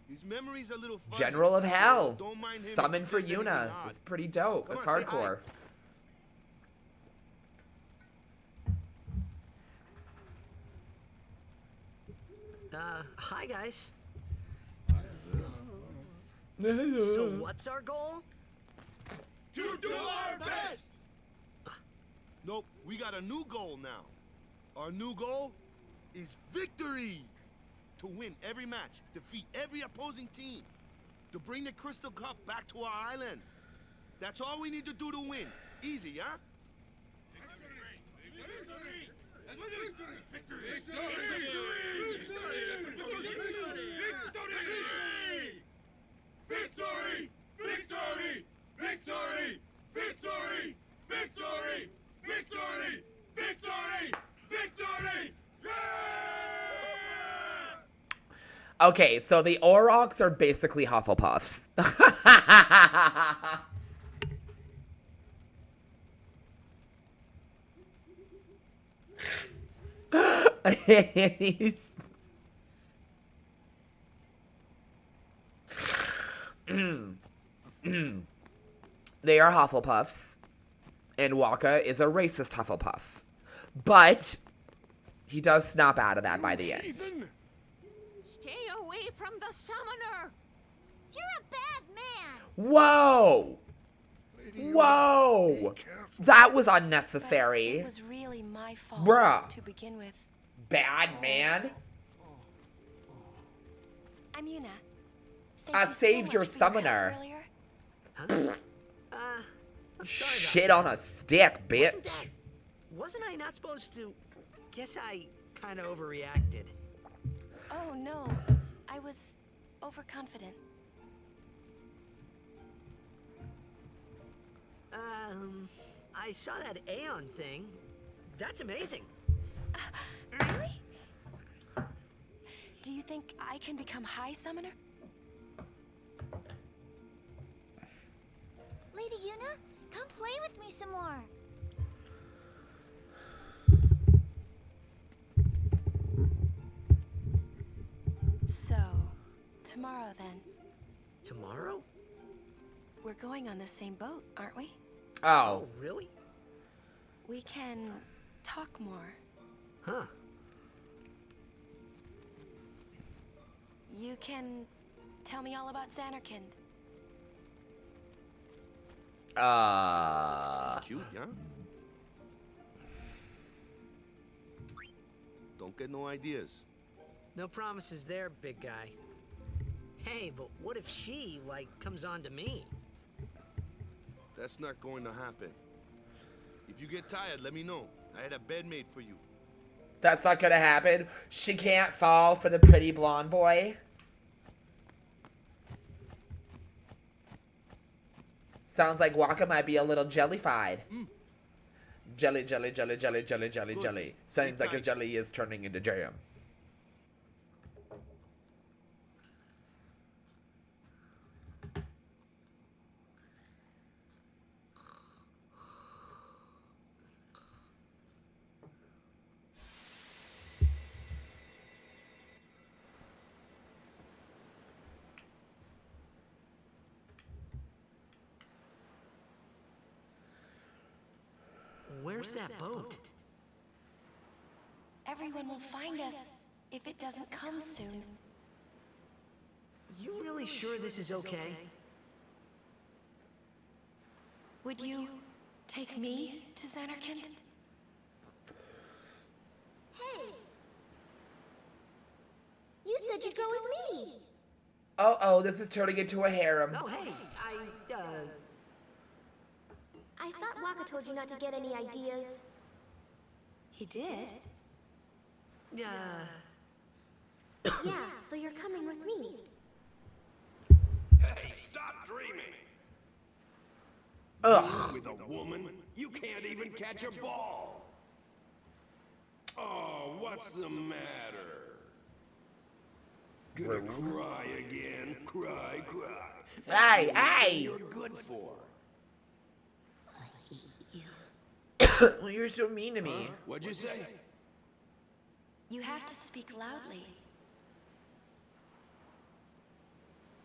[SPEAKER 4] His memory's a little fuzzy.
[SPEAKER 1] General of Hell.
[SPEAKER 4] Don't mind him if
[SPEAKER 1] Summon
[SPEAKER 4] he
[SPEAKER 1] for
[SPEAKER 4] says anything
[SPEAKER 1] Yuna.
[SPEAKER 4] odd.
[SPEAKER 1] It's pretty dope.
[SPEAKER 4] Come
[SPEAKER 1] It's
[SPEAKER 4] on, say hi.
[SPEAKER 1] hardcore.
[SPEAKER 3] Hi guys. So what's our goal?
[SPEAKER 4] To do our best! Nope, we got a new goal now. Our new goal is victory! To win every match, defeat every opposing team, to bring the Crystal Cup back to our island. That's all we need to do to win. Easy, huh? Victory! Victory! Victory! Victory! Victory! Victory! Victory! Victory!
[SPEAKER 1] Okay, so the Aurochs are basically Hufflepuffs. They are Hufflepuffs, and Waka is a racist Hufflepuff. But he does snap out of that by the end.
[SPEAKER 8] Stay away from the summoner!
[SPEAKER 2] You're a bad man!
[SPEAKER 1] Whoa!
[SPEAKER 7] Lady Yuna,
[SPEAKER 1] Whoa!
[SPEAKER 7] be careful.
[SPEAKER 1] That was
[SPEAKER 10] But
[SPEAKER 1] unnecessary.
[SPEAKER 10] it was really my fault
[SPEAKER 1] Bruh.
[SPEAKER 10] to begin with.
[SPEAKER 1] Bad man.
[SPEAKER 10] I'm Yuna.
[SPEAKER 1] I
[SPEAKER 10] Thank you
[SPEAKER 1] saved
[SPEAKER 10] so
[SPEAKER 1] your
[SPEAKER 10] much for help
[SPEAKER 1] summoner.
[SPEAKER 10] earlier.
[SPEAKER 3] Huh? I'm sorry
[SPEAKER 1] Shit
[SPEAKER 3] about
[SPEAKER 1] on a stick,
[SPEAKER 3] that.
[SPEAKER 1] bitch.
[SPEAKER 3] Wasn't I not supposed to? Guess I kind of overreacted.
[SPEAKER 10] Oh no, I was overconfident.
[SPEAKER 3] I saw that Aeon thing. That's amazing.
[SPEAKER 10] Really? Do you think I can become High Summoner?
[SPEAKER 2] Lady Yuna, come play with me some more.
[SPEAKER 10] So, tomorrow then.
[SPEAKER 3] Tomorrow?
[SPEAKER 10] We're going on the same boat, aren't we?
[SPEAKER 1] Oh.
[SPEAKER 3] Really?
[SPEAKER 10] We can talk more.
[SPEAKER 3] Huh.
[SPEAKER 10] You can tell me all about Xanarkand.
[SPEAKER 4] Cute, yeah? Don't get no ideas.
[SPEAKER 3] No promises there, big guy. Hey, but what if she, like, comes on to me?
[SPEAKER 4] That's not going to happen. If you get tired, let me know. I had a bed made for you.
[SPEAKER 1] That's not gonna happen. She can't fall for the pretty blonde boy. Sounds like Waka might be a little jellified. Jelly, jelly, jelly, jelly, jelly, jelly,
[SPEAKER 4] Good.
[SPEAKER 1] jelly.
[SPEAKER 4] Sleep
[SPEAKER 1] Seems like his
[SPEAKER 4] tight.
[SPEAKER 1] jelly is turning into jam.
[SPEAKER 3] Where's that boat?
[SPEAKER 10] Everyone will find us if it doesn't come soon.
[SPEAKER 3] You really sure this is okay?
[SPEAKER 10] Would you take me to Xanarkand?
[SPEAKER 2] Hey! You said you'd go with me!
[SPEAKER 1] Oh, this is turning into a harem.
[SPEAKER 3] Oh, hey,
[SPEAKER 2] I thought Waka told you not to get any ideas.
[SPEAKER 10] He did?
[SPEAKER 2] Yeah, so you're coming with me.
[SPEAKER 11] Hey, stop dreaming!
[SPEAKER 1] Ugh.
[SPEAKER 11] With a woman, you can't even catch a ball! Oh, what's the matter? Gonna cry again? Cry.
[SPEAKER 1] Hey, hey!
[SPEAKER 11] You're good for.
[SPEAKER 1] Well, you're so mean to me.
[SPEAKER 11] Huh? What'd you say?
[SPEAKER 10] You have to speak loudly.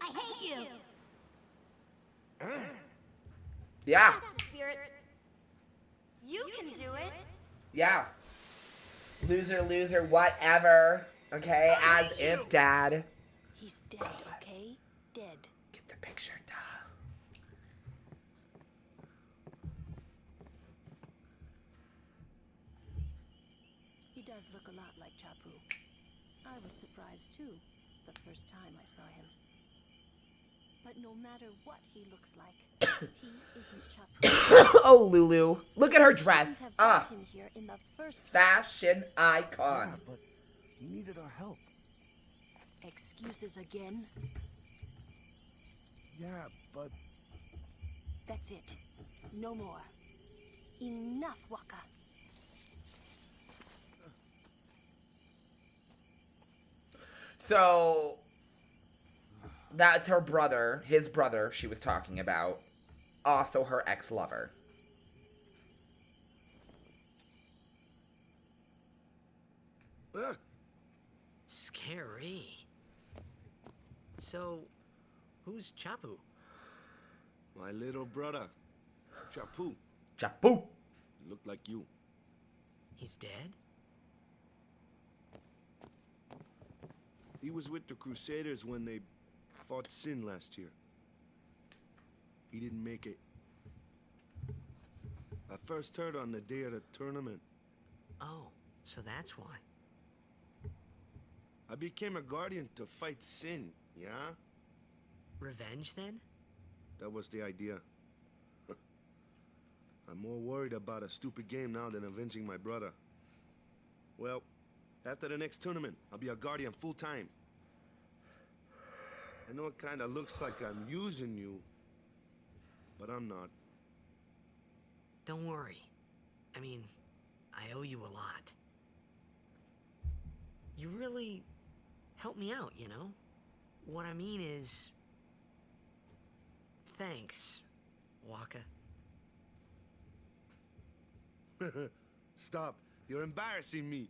[SPEAKER 2] I hate you!
[SPEAKER 11] Huh?
[SPEAKER 1] Yeah,
[SPEAKER 2] That's the spirit.
[SPEAKER 10] You can do it.
[SPEAKER 1] yeah. Loser, loser, whatever. Okay, as if, Dad.
[SPEAKER 8] He's dead, okay? Dead.
[SPEAKER 1] Get the your picture, duh.
[SPEAKER 9] He does look a lot like Chapu. I was surprised too, the first time I saw him. But no matter what he looks like, he isn't Chapu.
[SPEAKER 1] Oh, Lulu. Look at her dress. Ah,
[SPEAKER 9] Him here in the first place.
[SPEAKER 1] fashion icon.
[SPEAKER 7] Yeah, but he needed our help.
[SPEAKER 9] Excuses again?
[SPEAKER 7] Yeah, but
[SPEAKER 9] That's it. No more. Enough, Waka.
[SPEAKER 1] So, that's her brother, his brother she was talking about. Also her ex-lover.
[SPEAKER 3] Scary. So, who's Chapu?
[SPEAKER 4] My little brother, Chapu.
[SPEAKER 1] Chapu.
[SPEAKER 4] Looked like you.
[SPEAKER 3] He's dead?
[SPEAKER 4] He was with the Crusaders when they fought Sin last year. He didn't make it. I first heard on the day of the tournament.
[SPEAKER 3] Oh, so that's why.
[SPEAKER 4] I became a guardian to fight Sin, yeah?
[SPEAKER 3] Revenge, then?
[SPEAKER 4] That was the idea. I'm more worried about a stupid game now than avenging my brother. Well, after the next tournament, I'll be a guardian full-time. I know it kinda looks like I'm using you, but I'm not.
[SPEAKER 3] Don't worry. I mean, I owe you a lot. You really helped me out, you know? What I mean is... Thanks, Waka.
[SPEAKER 4] Stop. You're embarrassing me.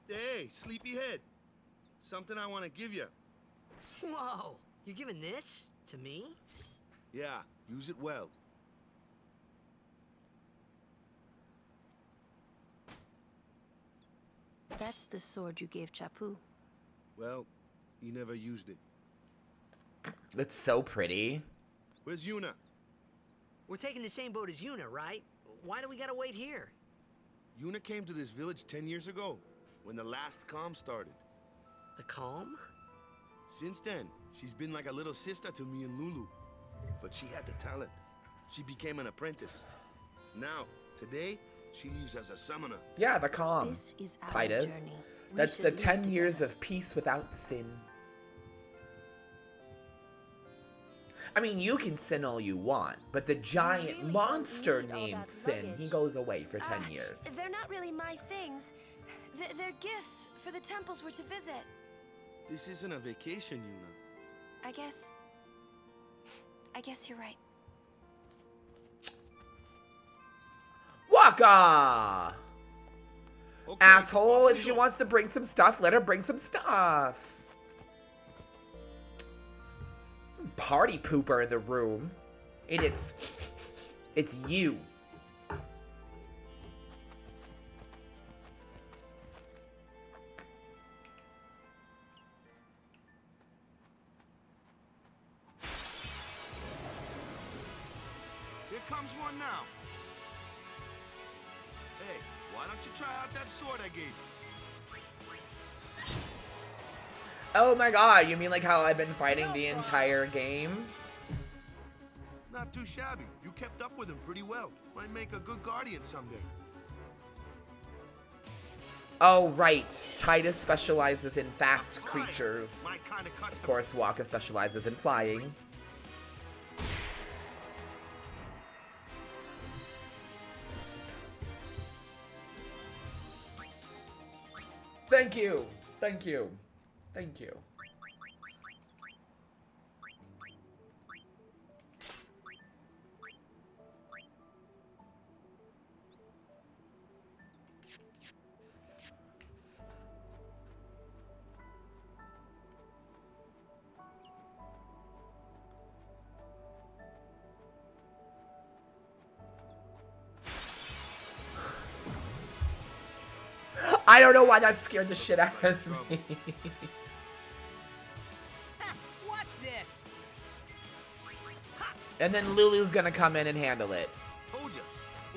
[SPEAKER 4] Hey, sleepyhead. Something I want to give you.
[SPEAKER 3] Whoa! You're giving this to me?
[SPEAKER 4] Yeah, use it well.
[SPEAKER 9] That's the sword you gave Chapu.
[SPEAKER 4] Well, he never used it.
[SPEAKER 1] That's so pretty.
[SPEAKER 4] Where's Yuna?
[SPEAKER 3] We're taking the same boat as Yuna, right? Why do we gotta wait here?
[SPEAKER 4] Yuna came to this village 10 years ago, when the last calm started.
[SPEAKER 3] The calm?
[SPEAKER 4] Since then, she's been like a little sister to me and Lulu. But she had the talent. She became an apprentice. Now, today, she leaves as a summoner.
[SPEAKER 1] Yeah, the calm.
[SPEAKER 9] This is our
[SPEAKER 1] Titus.
[SPEAKER 9] journey. We
[SPEAKER 1] That's
[SPEAKER 9] should
[SPEAKER 1] the
[SPEAKER 9] live
[SPEAKER 1] 10 years
[SPEAKER 9] together.
[SPEAKER 1] of peace without sin. I mean, you can sin all you want, but the giant
[SPEAKER 8] really
[SPEAKER 1] monster
[SPEAKER 8] don't need all
[SPEAKER 1] named
[SPEAKER 8] that
[SPEAKER 1] Sin, he
[SPEAKER 8] luggage.
[SPEAKER 1] goes away for 10 years.
[SPEAKER 10] They're not really my things. They're gifts for the temples we're to visit.
[SPEAKER 4] This isn't a vacation, Yuna.
[SPEAKER 10] I guess you're right.
[SPEAKER 1] Waka!
[SPEAKER 4] Okay,
[SPEAKER 1] Asshole, if she
[SPEAKER 4] official.
[SPEAKER 1] wants to bring some stuff, let her bring some stuff. Party pooper in the room. And it's you.
[SPEAKER 4] Here comes one now. Hey, why don't you try out that sword I gave you?
[SPEAKER 1] Oh my god, you mean like how I've been fighting the entire game?
[SPEAKER 4] Not too shabby. You kept up with him pretty well. Might make a good guardian someday.
[SPEAKER 1] Oh, right. Titus specializes in fast
[SPEAKER 4] Flying.
[SPEAKER 1] creatures.
[SPEAKER 4] My kind of
[SPEAKER 1] Of
[SPEAKER 4] custom.
[SPEAKER 1] course, Waka specializes in flying. Thank you. Thank you. Thank you. I don't know why that scared the shit out of me.
[SPEAKER 3] Watch this.
[SPEAKER 1] And then Lulu's gonna come in and handle it.
[SPEAKER 4] Told ya,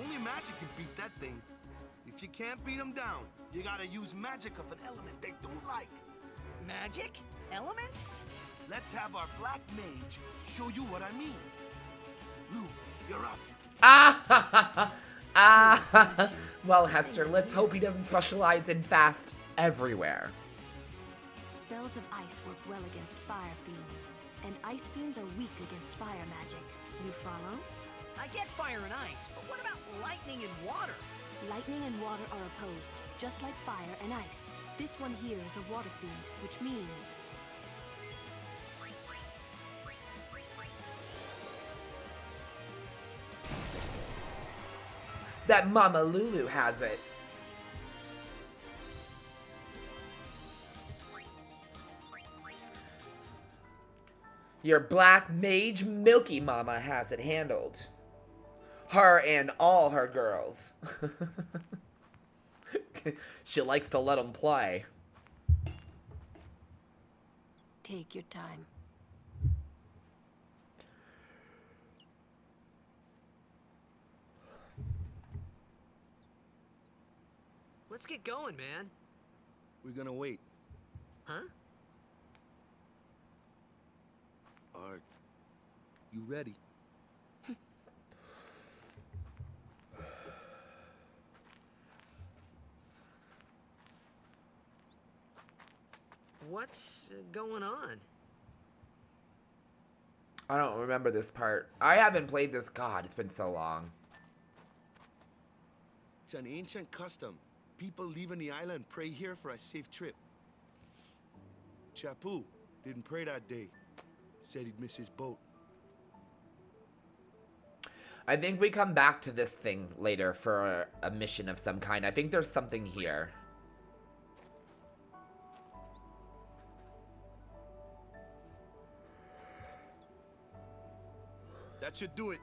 [SPEAKER 4] only magic can beat that thing. If you can't beat them down, you gotta use magic of an element they don't like.
[SPEAKER 3] Magic? Element?
[SPEAKER 4] Let's have our black mage show you what I mean. Lou, you're up.
[SPEAKER 1] Well, Hester, let's hope he doesn't specialize in fast everywhere.
[SPEAKER 10] Spells of ice work well against fire fiends, and ice fiends are weak against fire magic. You follow?
[SPEAKER 3] I get fire and ice, but what about lightning and water?
[SPEAKER 10] Lightning and water are opposed, just like fire and ice. This one here is a water fiend, which means...
[SPEAKER 1] That Mama Lulu has it. Your black mage Milky Mama has it handled. Her and all her girls. She likes to let them play.
[SPEAKER 10] Take your time.
[SPEAKER 3] Let's get going, man.
[SPEAKER 4] We're gonna wait.
[SPEAKER 3] Huh?
[SPEAKER 4] Are you ready?
[SPEAKER 3] What's going on?
[SPEAKER 1] I don't remember this part. I haven't played this. God, it's been so long.
[SPEAKER 4] It's an ancient custom. People leaving the island pray here for a safe trip. Chapu didn't pray that day. Said he'd miss his boat.
[SPEAKER 1] I think we come back to this thing later for a mission of some kind. I think there's something here.
[SPEAKER 4] That should do it.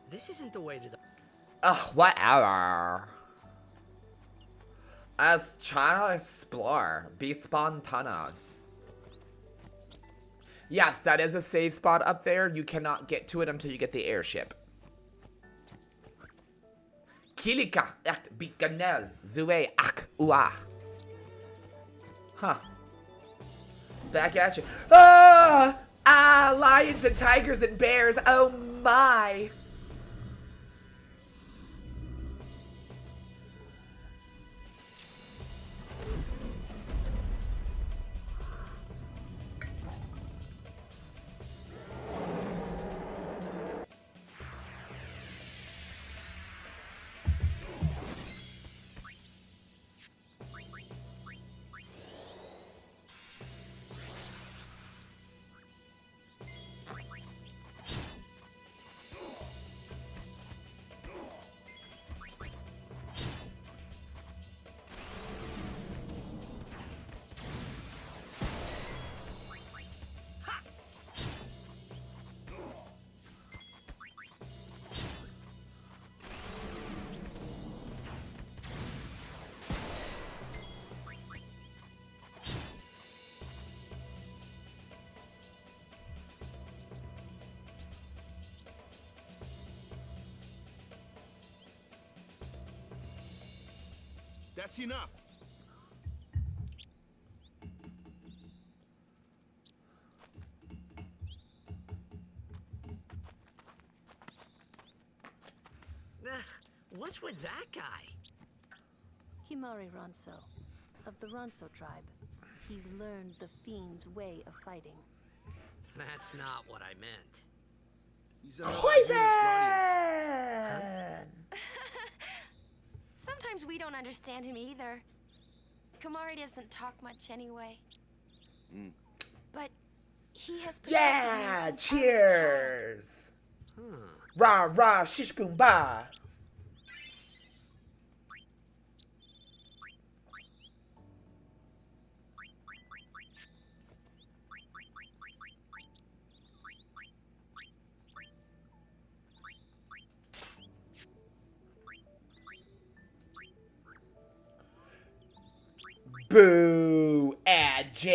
[SPEAKER 3] This isn't the way to the...
[SPEAKER 1] Ugh, whatever. As trying to explore. Be spontaneous. Yes, that is a save spot up there. You cannot get to it until you get the airship. Kilika act bikanel zue ak ua. Huh. Back at you. Ah! Ah! Lions and tigers and bears. Oh my.
[SPEAKER 4] That's enough.
[SPEAKER 3] What's with that guy?
[SPEAKER 9] Himari Ronso, of the Ronso tribe. He's learned the Fiend's way of fighting.
[SPEAKER 3] That's not what I meant.
[SPEAKER 4] He's another
[SPEAKER 1] Poison!
[SPEAKER 10] Sometimes we don't understand him either. Kamari doesn't talk much anyway.
[SPEAKER 11] Mm.
[SPEAKER 10] But he has protected
[SPEAKER 1] Yeah,
[SPEAKER 10] me since I was a child.
[SPEAKER 1] cheers. Rah, rah, shish boom ba. Boo, Agile.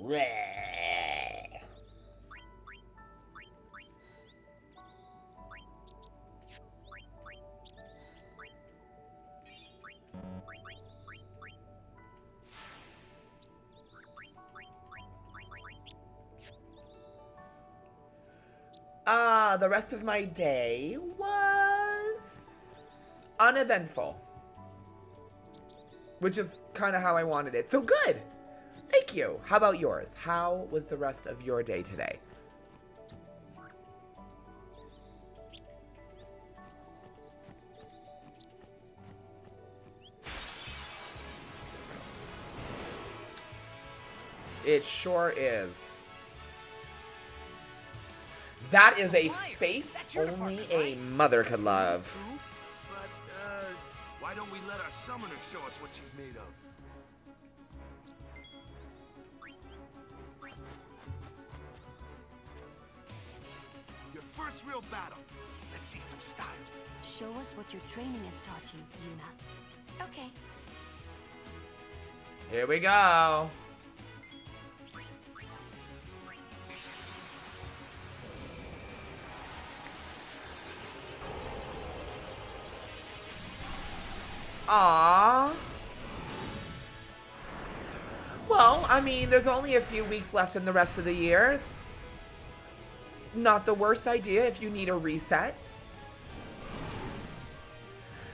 [SPEAKER 1] Bleh. The rest of my day was uneventful, which is kind of how I wanted it. So good. Thank you. How about yours? How was the rest of your day today? It sure is. That is a face only a mother could love.
[SPEAKER 4] But, why don't we let our summoner show us what she's made of? Your first real battle. Let's see some style.
[SPEAKER 10] Show us what your training has taught you, Yuna. Okay.
[SPEAKER 1] Here we go. Aww. Well, I mean, there's only a few weeks left in the rest of the year. It's not the worst idea if you need a reset.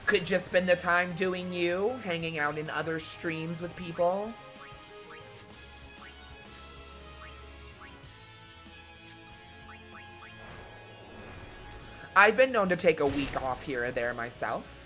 [SPEAKER 1] Could just spend the time doing you, hanging out in other streams with people. I've been known to take a week off here or there myself.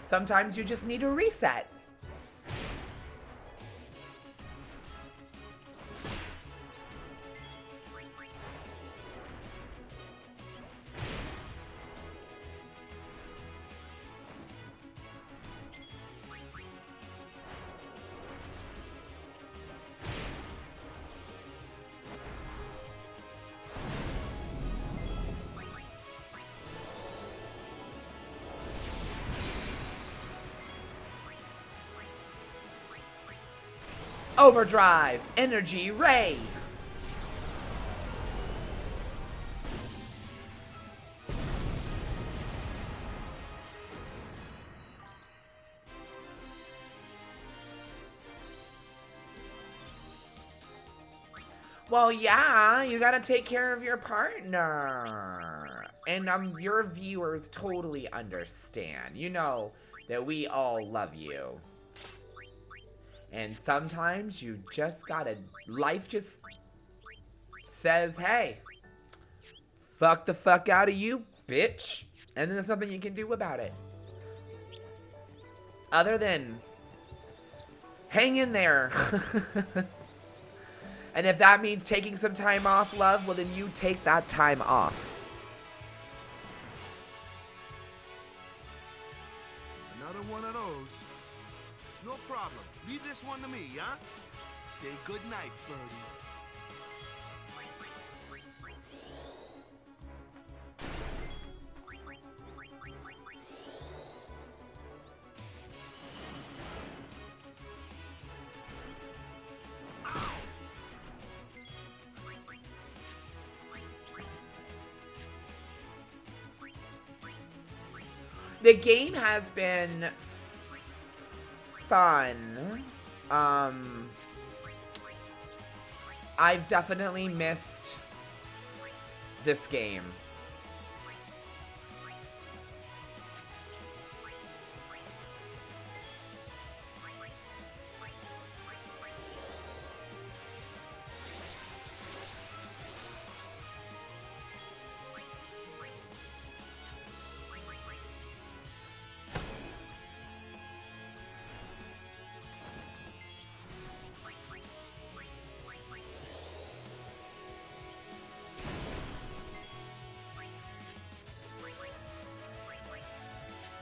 [SPEAKER 1] Sometimes you just need a reset. Overdrive, energy, ray. Well, yeah, you gotta take care of your partner. And your viewers totally understand. You know that we all love you. And sometimes you just gotta, life just says, hey, fuck the fuck out of you, bitch. And then there's something you can do about it. Other than hang in there. And if that means taking some time off, love, well then you take that time off.
[SPEAKER 4] Another one of those. No problem. Leave this one to me, huh? Say goodnight, birdie.
[SPEAKER 1] The game has been fun. I've definitely missed this game.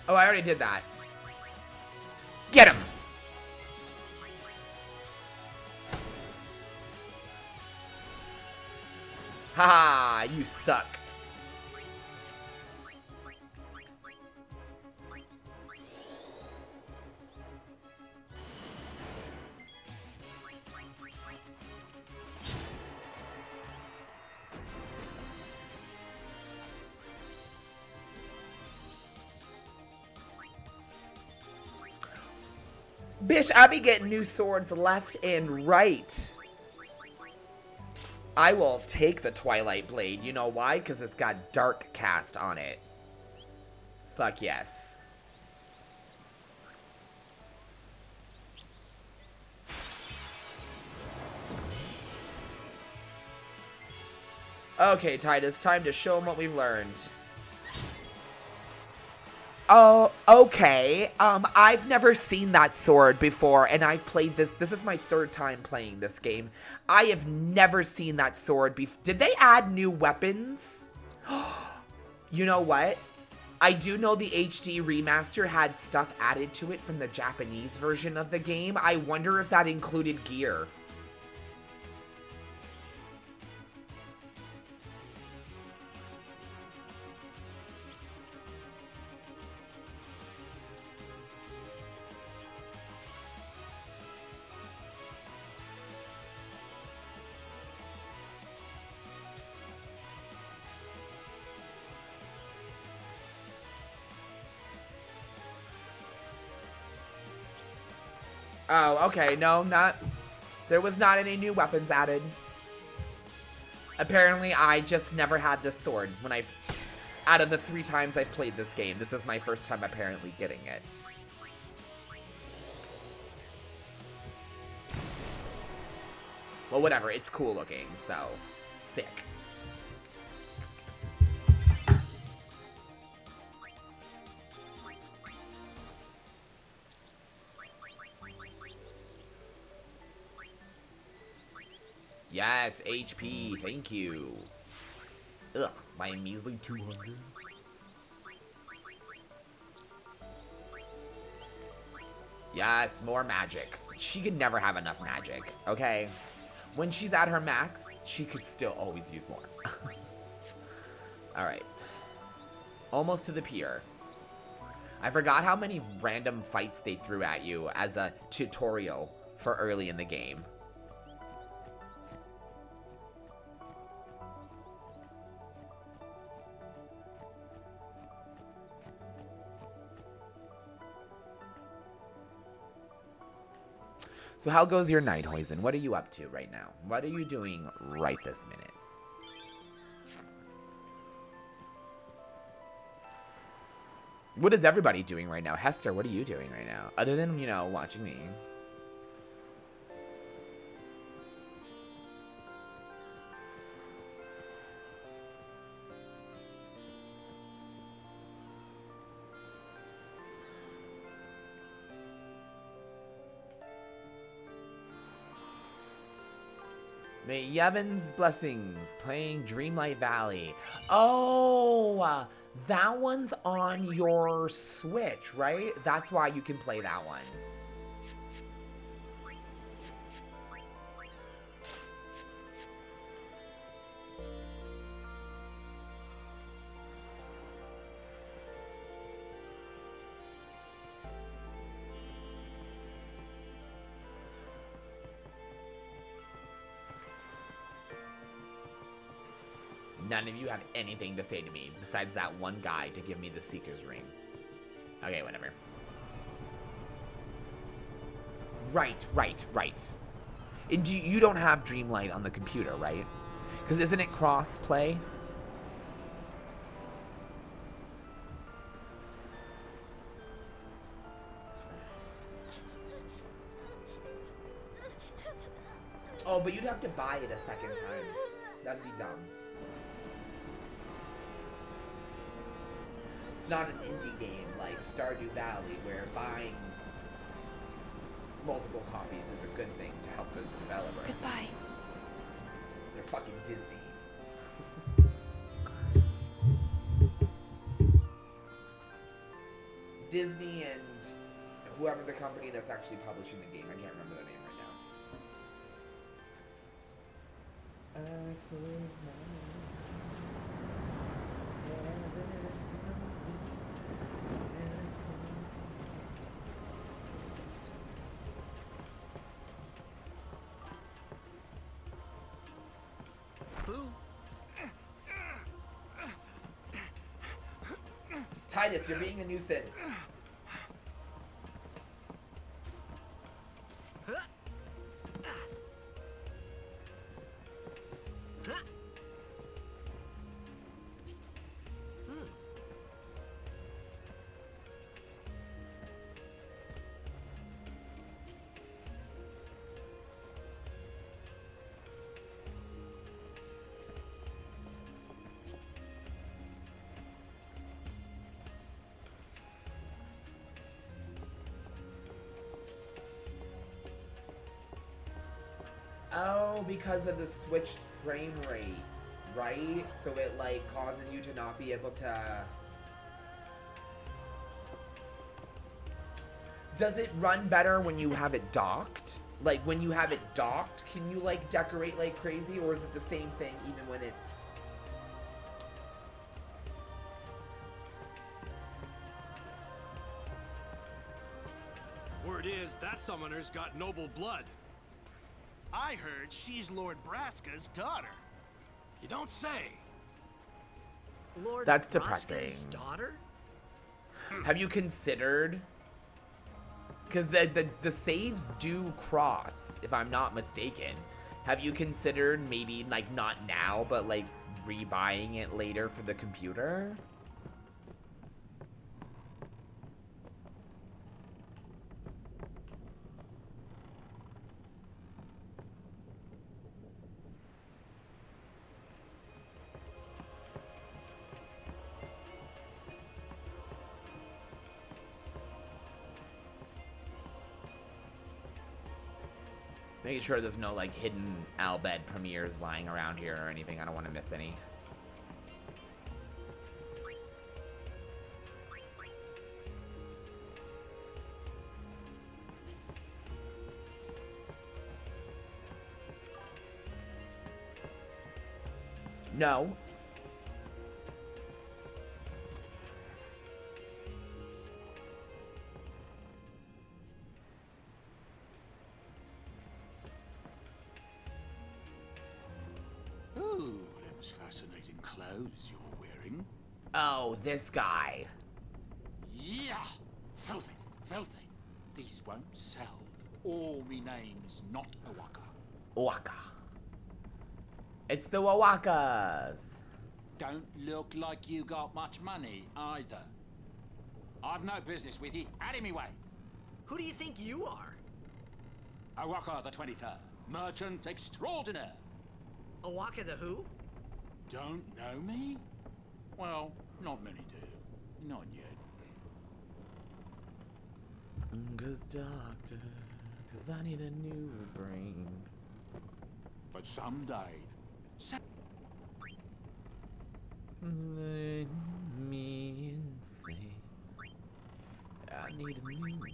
[SPEAKER 1] Oh, I already did that. Get him! Haha, you suck. Bish, I be getting new swords left and right. I will take the Twilight Blade. You know why? Because it's got Dark Cast on it. Fuck yes. Okay, Titus, time to show them what we've learned. Oh, okay. I've never seen that sword before, and I've played this. This is my third time playing this game. I have never seen that sword before. Did they add new weapons? You know what? I do know the HD remaster had stuff added to it from the Japanese version of the game. I wonder if that included gear. Oh, okay. No, not... There was not any new weapons added. Apparently, I just never had this sword when I've... Out of the 3 times I've played this game, this is my first time apparently getting it. Well, whatever. It's cool looking, so... Thick. Yes, HP, thank you. Ugh, my measly 200. Yes, more magic. She could never have enough magic, okay? When she's at her max, she could still always use more. Alright. Almost to the pier. I forgot how many random fights they threw at you as a tutorial for early in the game. So how goes your night, Hoisin? What are you up to right now? What are you doing right this minute? What is everybody doing right now? Hester, what are you doing right now? Other than, you know, watching me. May Yevon's Blessings, playing Dreamlight Valley. Oh, that one's on your Switch, right? That's why you can play that one. None of you have anything to say to me besides that one guy to give me the Seeker's Ring. Okay, whatever. Right. And you don't have Dreamlight on the computer, right? Because isn't it cross-play? Oh, but you'd have to buy it a second time. That'd be dumb. It's not an indie game like Stardew Valley where buying multiple copies is a good thing to help the developer.
[SPEAKER 8] Goodbye.
[SPEAKER 1] They're fucking Disney. Disney and whoever the company that's actually publishing the game. I can't remember their name right now. I close my
[SPEAKER 3] Boo.
[SPEAKER 1] Titus, you're being a nuisance. Oh, because of the Switch frame rate, right? So it like causes you to not be able to... Does it run better when you have it docked? Like when you have it docked, can you like decorate like crazy, or is it the same thing even when it's...
[SPEAKER 4] Word is, that summoner's got noble blood.
[SPEAKER 12] I heard she's Lord Braska's daughter. You don't say.
[SPEAKER 3] Lord
[SPEAKER 1] That's
[SPEAKER 3] Braska's
[SPEAKER 1] depressing.
[SPEAKER 3] daughter?
[SPEAKER 1] Have you considered... Because the saves do cross, if I'm not mistaken. Have you considered maybe, like, not now, but, like, rebuying it later for the computer? Making sure there's no, like, hidden Albed premieres lying around here or anything. I don't want to miss any. No.
[SPEAKER 11] Ooh, them's fascinating clothes you're wearing.
[SPEAKER 1] Oh, this guy.
[SPEAKER 11] Yeah! Filthy, filthy. These won't sell. All me name's not Owaka.
[SPEAKER 1] Waka. It's the Wawakas.
[SPEAKER 11] Don't look like you got much money, either. I've no business with you. Out of me way.
[SPEAKER 3] Who do you think you are?
[SPEAKER 11] Owaka the 23rd. Merchant extraordinaire.
[SPEAKER 3] Owaka the who?
[SPEAKER 11] Don't know me? Well, not many do. Not yet.
[SPEAKER 1] 'Cause doctor, 'cause I need a new brain.
[SPEAKER 11] But someday...
[SPEAKER 1] Let me insane. I need a new one.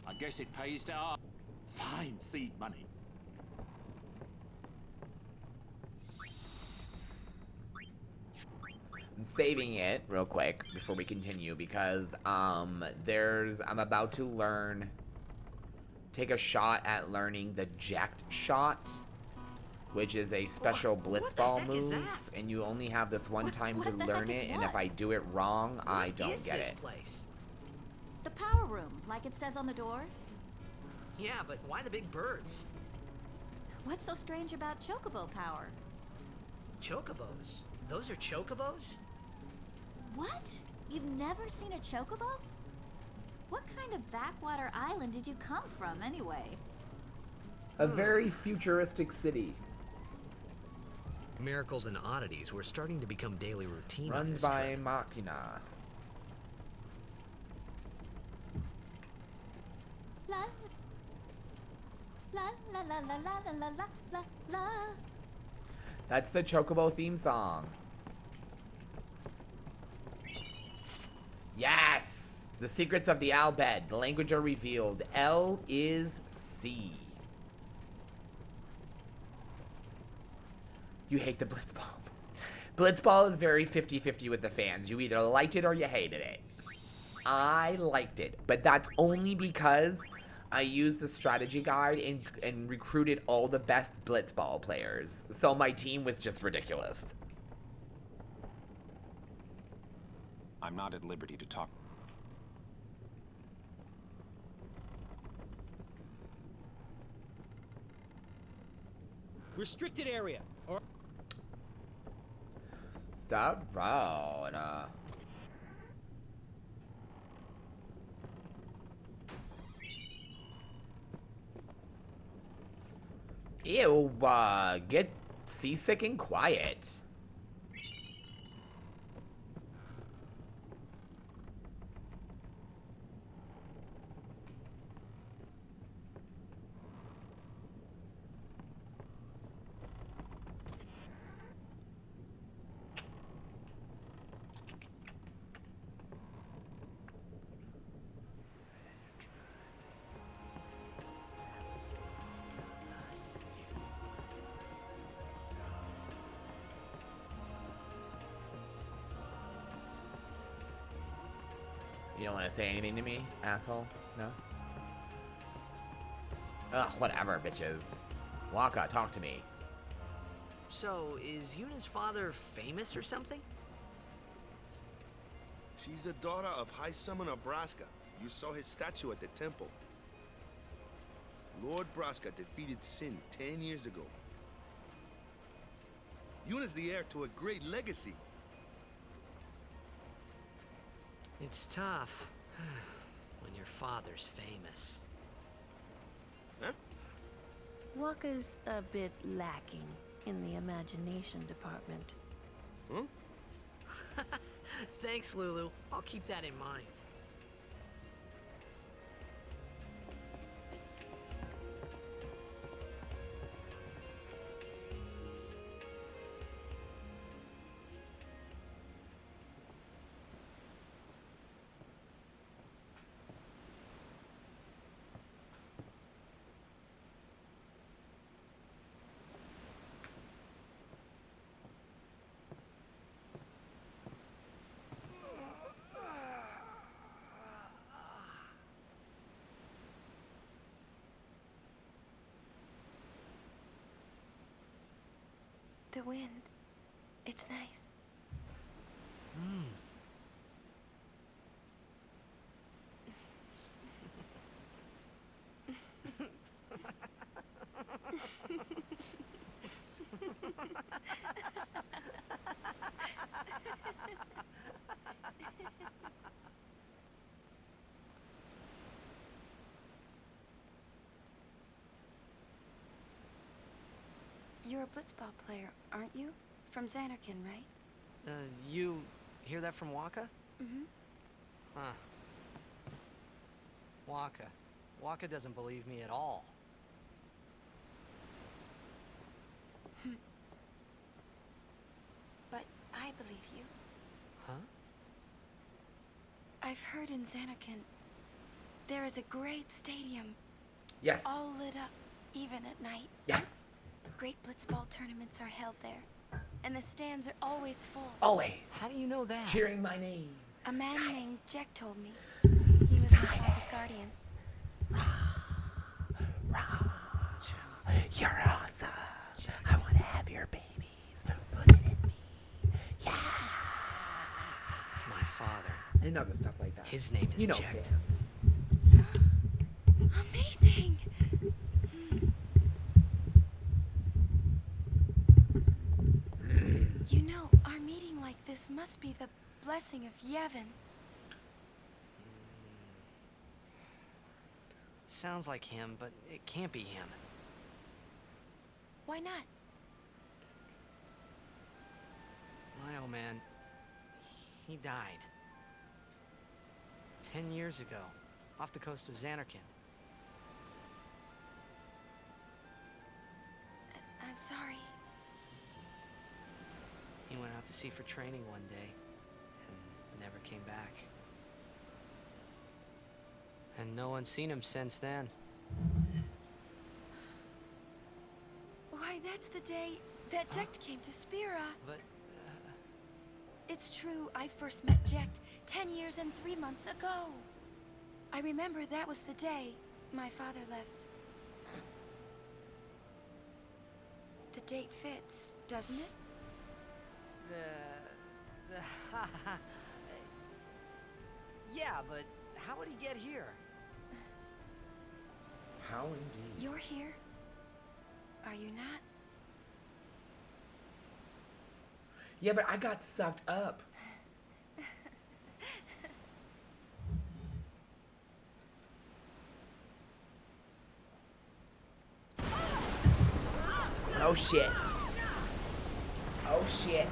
[SPEAKER 11] I guess it pays to ask. Fine seed money.
[SPEAKER 1] I'm saving it real quick before we continue because I'm about to take a shot at learning the Jacked Shot, which is a special blitzball move, and you only have this one time to learn it, and if I do it wrong, I don't get it.
[SPEAKER 3] Place?
[SPEAKER 10] The power room, like it says on the door.
[SPEAKER 3] Yeah, but why the big birds?
[SPEAKER 10] What's so strange about chocobo power?
[SPEAKER 3] Chocobos? Those are chocobos?
[SPEAKER 10] What? You've never seen a chocobo?
[SPEAKER 13] What kind of backwater island did you come from, anyway?
[SPEAKER 1] A very futuristic city.
[SPEAKER 14] Miracles and oddities were starting to become daily routine on
[SPEAKER 1] Run
[SPEAKER 14] this
[SPEAKER 1] by
[SPEAKER 14] trip.
[SPEAKER 1] Machina.
[SPEAKER 13] La la la la la la la la la la.
[SPEAKER 1] That's the Chocobo theme song. Yes! The secrets of the Albed. The language are revealed. L is C. You hate the Blitzball. Blitzball is very 50-50 with the fans. You either liked it or you hated it. I liked it, but that's only because I used the strategy guide and recruited all the best Blitzball players. So my team was just ridiculous.
[SPEAKER 5] I'm not at liberty to talk.
[SPEAKER 6] Restricted area. Or
[SPEAKER 1] Stop road. Ew, get seasick and quiet. You don't want to say anything to me, asshole? No? Ugh, whatever, bitches. Waka, talk to me.
[SPEAKER 3] So, is Yuna's father famous or something?
[SPEAKER 4] She's the daughter of High Summoner Braska. You saw his statue at the temple. Lord Braska defeated Sin 10 years ago. Yuna's the heir to a great legacy.
[SPEAKER 3] It's tough when your father's famous.
[SPEAKER 4] Huh?
[SPEAKER 10] Waka's a bit lacking in the imagination department.
[SPEAKER 4] Huh?
[SPEAKER 3] Thanks, Lulu. I'll keep that in mind.
[SPEAKER 8] The wind. It's nice. You're a blitzball player, aren't you? From Xanarkin, right?
[SPEAKER 3] You hear that from Waka?
[SPEAKER 8] Mm-hmm.
[SPEAKER 3] Huh. Waka. Waka doesn't believe me at all.
[SPEAKER 8] But I believe you.
[SPEAKER 3] Huh?
[SPEAKER 8] I've heard in Xanarkin, there is a great stadium.
[SPEAKER 1] Yes.
[SPEAKER 8] All lit up, even at night.
[SPEAKER 1] Yes.
[SPEAKER 8] Great blitzball tournaments are held there, and the stands are always full.
[SPEAKER 1] Always.
[SPEAKER 3] How do you know that?
[SPEAKER 1] Cheering my name.
[SPEAKER 8] A man named Jack told me. He was my father's guardian.
[SPEAKER 1] You're awesome. I want to have your babies. Put it in me. Yeah.
[SPEAKER 3] My father.
[SPEAKER 1] And other stuff like that.
[SPEAKER 3] His name is Jack.
[SPEAKER 8] Amazing! You know, our meeting like this must be the blessing of Yevon.
[SPEAKER 3] sounds like him, but it can't be him.
[SPEAKER 10] Why not?
[SPEAKER 3] My old man, he died. 10 years ago, off the coast of Xanarkand.
[SPEAKER 10] I'm sorry.
[SPEAKER 3] He went out to sea for training one day, and never came back. And no one's seen him since then.
[SPEAKER 10] Why, that's the day that Jecht came to Spira.
[SPEAKER 3] But,
[SPEAKER 10] It's true, I first met Jecht 10 years and 3 months ago. I remember that was the day my father left. The date fits, doesn't it?
[SPEAKER 3] Yeah, but how would he get here?
[SPEAKER 1] How indeed?
[SPEAKER 10] You're here. Are you not?
[SPEAKER 1] Yeah, but I got sucked up. Oh shit. Oh shit.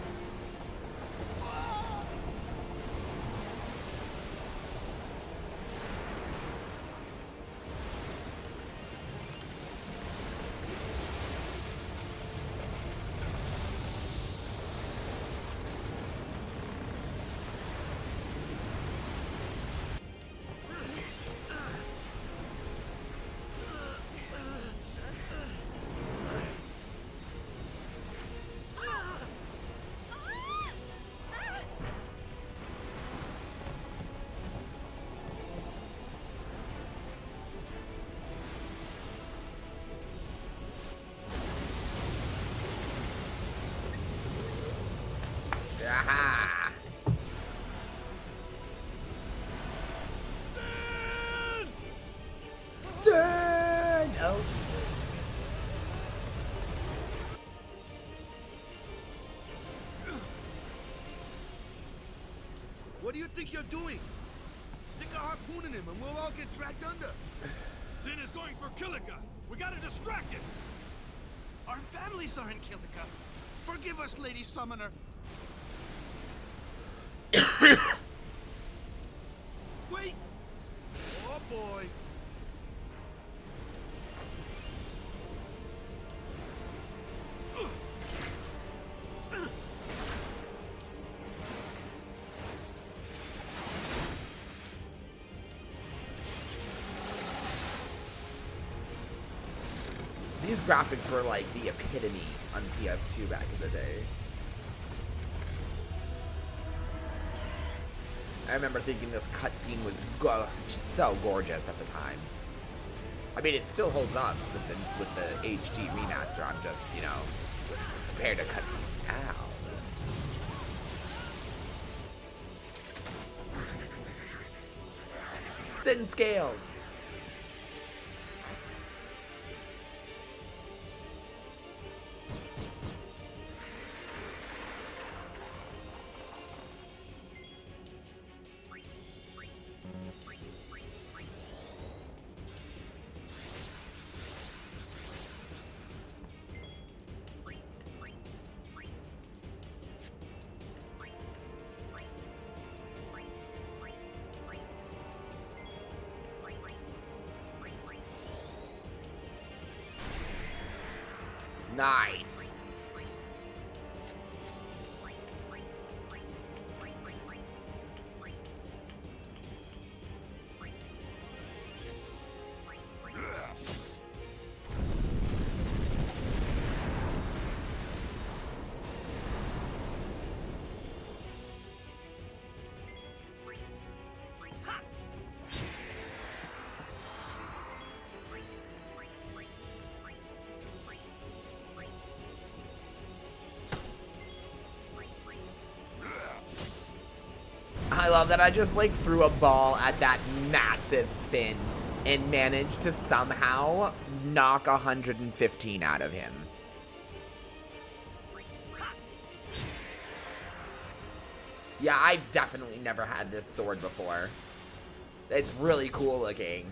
[SPEAKER 1] Aha! Sin! Oh, Jesus.
[SPEAKER 4] What do you think you're doing? Stick a harpoon in him and we'll all get dragged under.
[SPEAKER 12] Sin is going for Kilika. We gotta distract him. Our families are in Kilika. Forgive us, Lady Summoner.
[SPEAKER 4] Wait! Oh boy!
[SPEAKER 1] These graphics were like the epitome on PS2 back in the day. I remember thinking this cutscene was so gorgeous at the time. I mean, it still holds up with the HD remaster. I'm just, you know, compared to cutscenes now. Sin scales. Nice. I love that I just like threw a ball at that massive fin and managed to somehow knock 115 out of him. Yeah, I've definitely never had this sword before. It's really cool looking.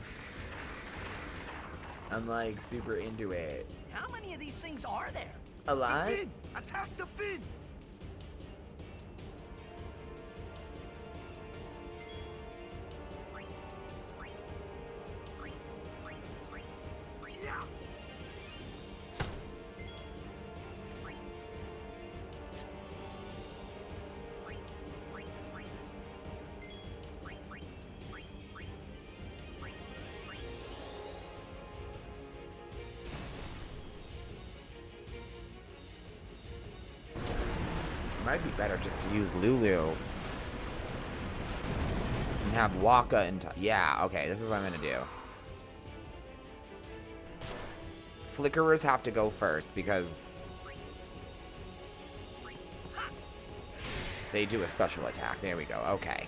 [SPEAKER 1] I'm like super into it.
[SPEAKER 3] How many of these things are there?
[SPEAKER 1] A lot?
[SPEAKER 4] The fin! Attack the fin! Yeah!
[SPEAKER 1] Might be better just to use Lulu. And have Waka and... Yeah, okay, this is what I'm gonna do. Flickerers have to go first because... they do a special attack. There we go, okay.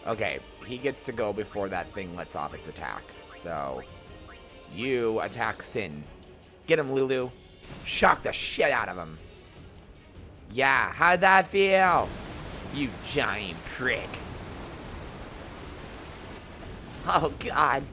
[SPEAKER 1] Okay, he gets to go before that thing lets off its attack. So, you attack Sin. Get him, Lulu. Shock the shit out of him. Yeah, how'd that feel? You giant prick. Oh, God.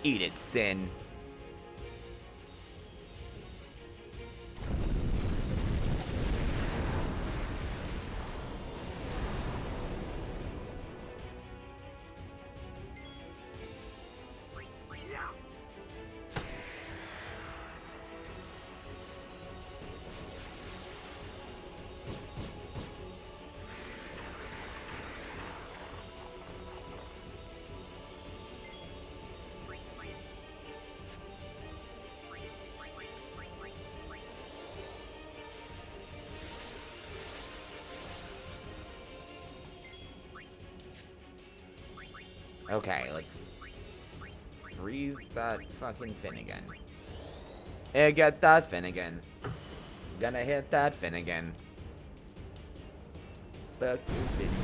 [SPEAKER 1] Eat it, Sin. Okay, let's freeze that fucking Finnegan. Hey, get that Finnegan. Gonna hit that Finnegan. Fuck you, Finnegan.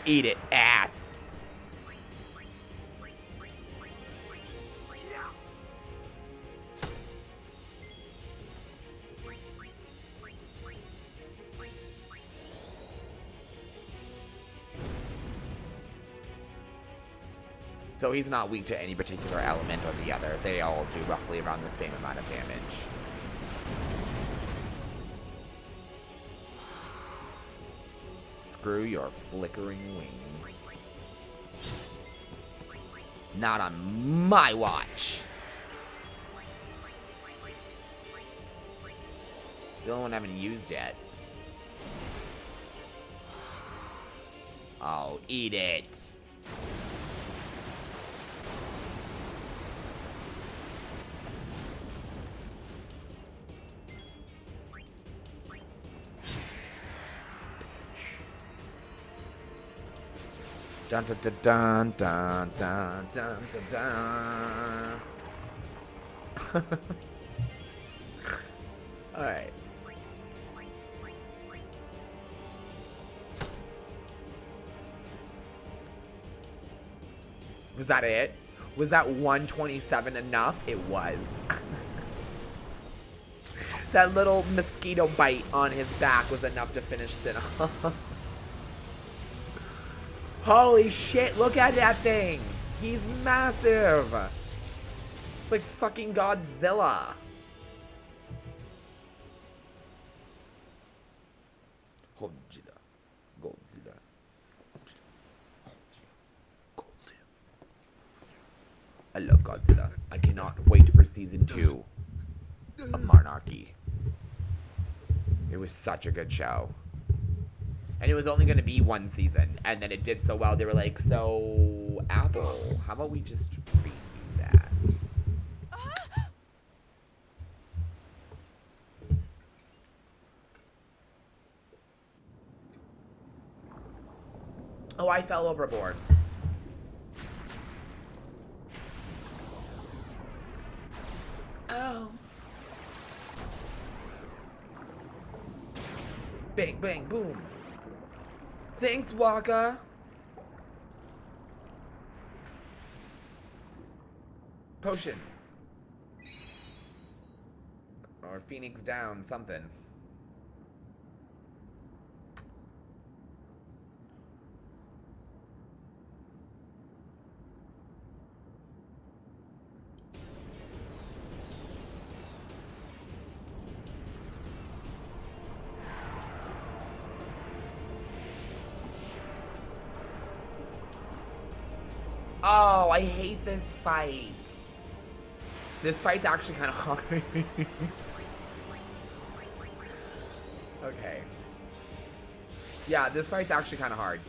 [SPEAKER 1] Eat it, ass. So he's not weak to any particular element or the other. They all do roughly around the same amount of damage. Screw your flickering wings. Not on my watch. Still one I haven't used yet. Oh, eat it. Dun dun dun dun dun dun dun dun. All right. Was that it? Was that 127 enough? It was. That little mosquito bite on his back was enough to finish Sin off. Holy shit, look at that thing. He's massive. It's like fucking Godzilla. Godzilla. Godzilla. Godzilla. I love Godzilla. I cannot wait for season 2 of Monarchy. It was such a good show. And it was only going to be 1 season. And then it did so well, they were like, so, Apple, how about we just redo that? Oh, I fell overboard. Oh. Bang, bang, boom. Thanks, Waka. Potion. Or Phoenix down, something. Oh, I hate this fight. This fight's actually kind of hard. Okay. Yeah, this fight's actually kind of hard.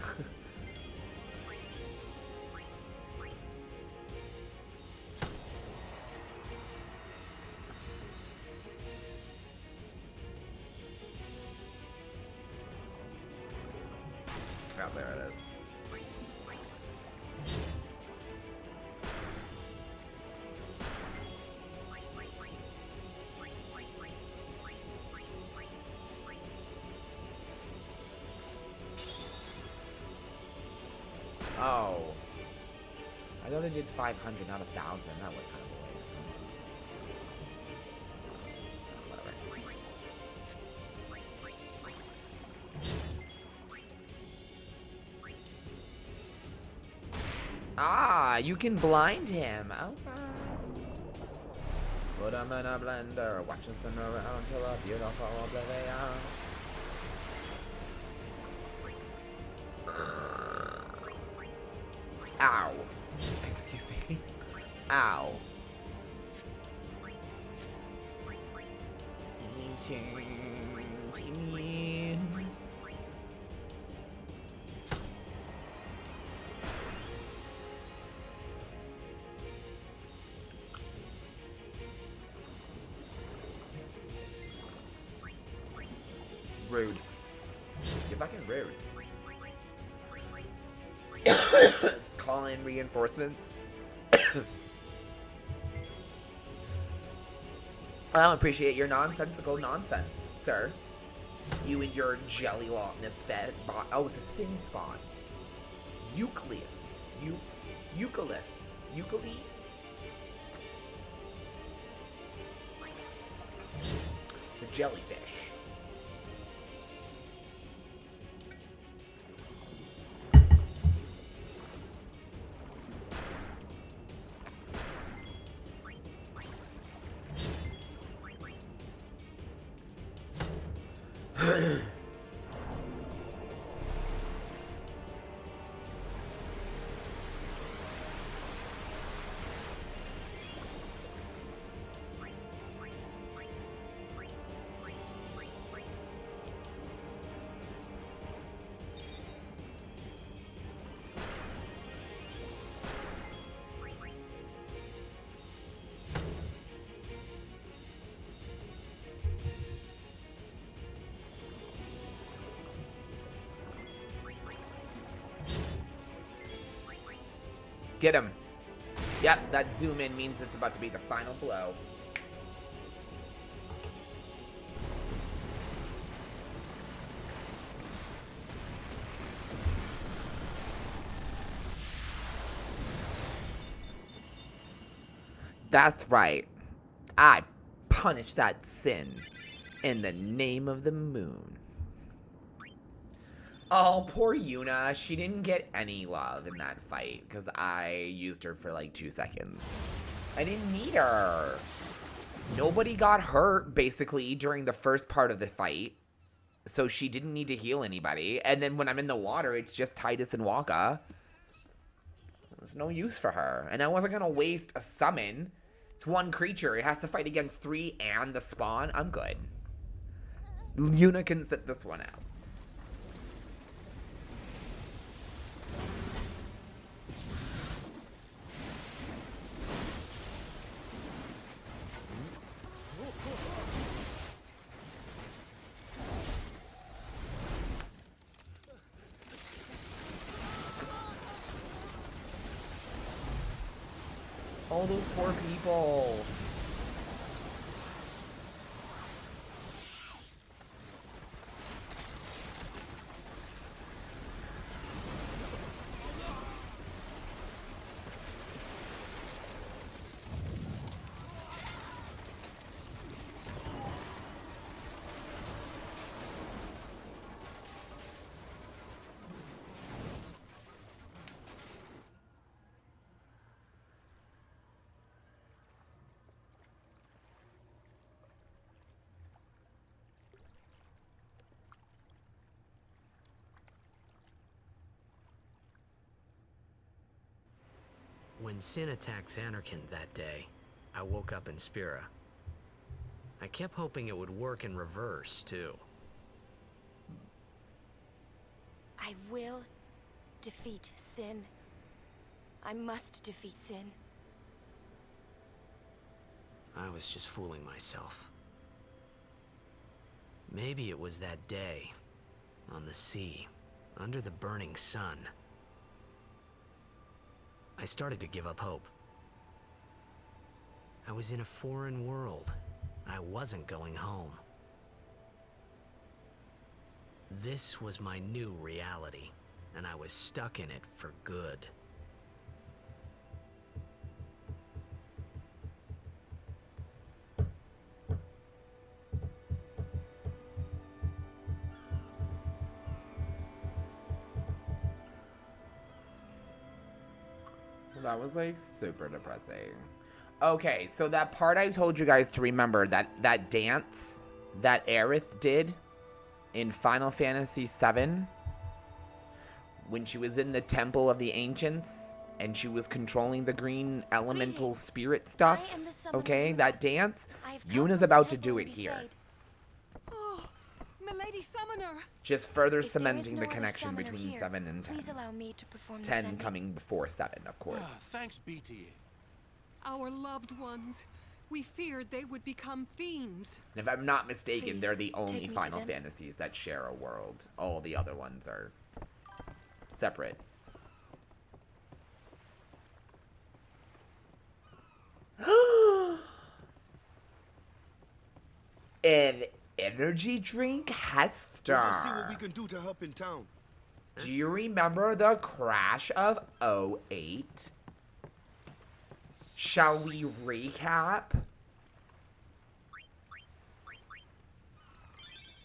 [SPEAKER 1] Oh, there it is. Oh. I know they did 500, not 1,000. That was kind of a waste. Whatever. Ah, you can blind him. Okay. Put him in a blender, watch him spin around till a beautiful oblivion. Ow. Excuse me. Ow. Rude. You're fucking rude. Call in reinforcements. I don't appreciate your nonsensical nonsense, sir. You and your jelly-lotness fed bot. Oh, it's a sin spawn. Euclid. Euclid. Euclid. It's a jellyfish. Get him. Yep, that zoom in means it's about to be the final blow. That's right. I punish that sin in the name of the moon. Oh, poor Yuna. She didn't get any love in that fight because I used her for like 2 seconds. I didn't need her. Nobody got hurt basically during the first part of the fight. So she didn't need to heal anybody. And then when I'm in the water, it's just Titus and Waka. There's no use for her. And I wasn't going to waste a summon. It's one creature. It has to fight against 3 and the spawn. I'm good. Yuna can sit this one out. All those poor people.
[SPEAKER 14] When Sin attacked Xanarkand that day, I woke up in Spira. I kept hoping it would work in reverse, too.
[SPEAKER 10] I will defeat Sin. I must defeat Sin.
[SPEAKER 14] I was just fooling myself. Maybe it was that day, on the sea, under the burning sun. I started to give up hope. I was in a foreign world. I wasn't going home. This was my new reality, and I was stuck in it for good.
[SPEAKER 1] That was like super depressing. Okay, so that part I told you guys to remember, that dance that Aerith did in Final Fantasy VII when she was in the Temple of the Ancients and she was controlling the green elemental spirit stuff. Okay, that dance, Yuna's about to do it here.
[SPEAKER 10] Milady Summoner.
[SPEAKER 1] Just further cementing the connection between 7 and 10.
[SPEAKER 10] Please allow me to perform
[SPEAKER 1] 10 coming before 7, of course.
[SPEAKER 12] Thanks, BT.
[SPEAKER 15] Our loved ones. We feared they would become fiends.
[SPEAKER 1] And if I'm not mistaken,
[SPEAKER 10] Please,
[SPEAKER 1] they're the only
[SPEAKER 10] take me to
[SPEAKER 1] Final
[SPEAKER 10] them.
[SPEAKER 1] Fantasies that share a world. All the other ones are separate. An energy drink, Hester.
[SPEAKER 4] Let's see what we can do to help in town.
[SPEAKER 1] Do you remember the crash of '08? Shall we recap?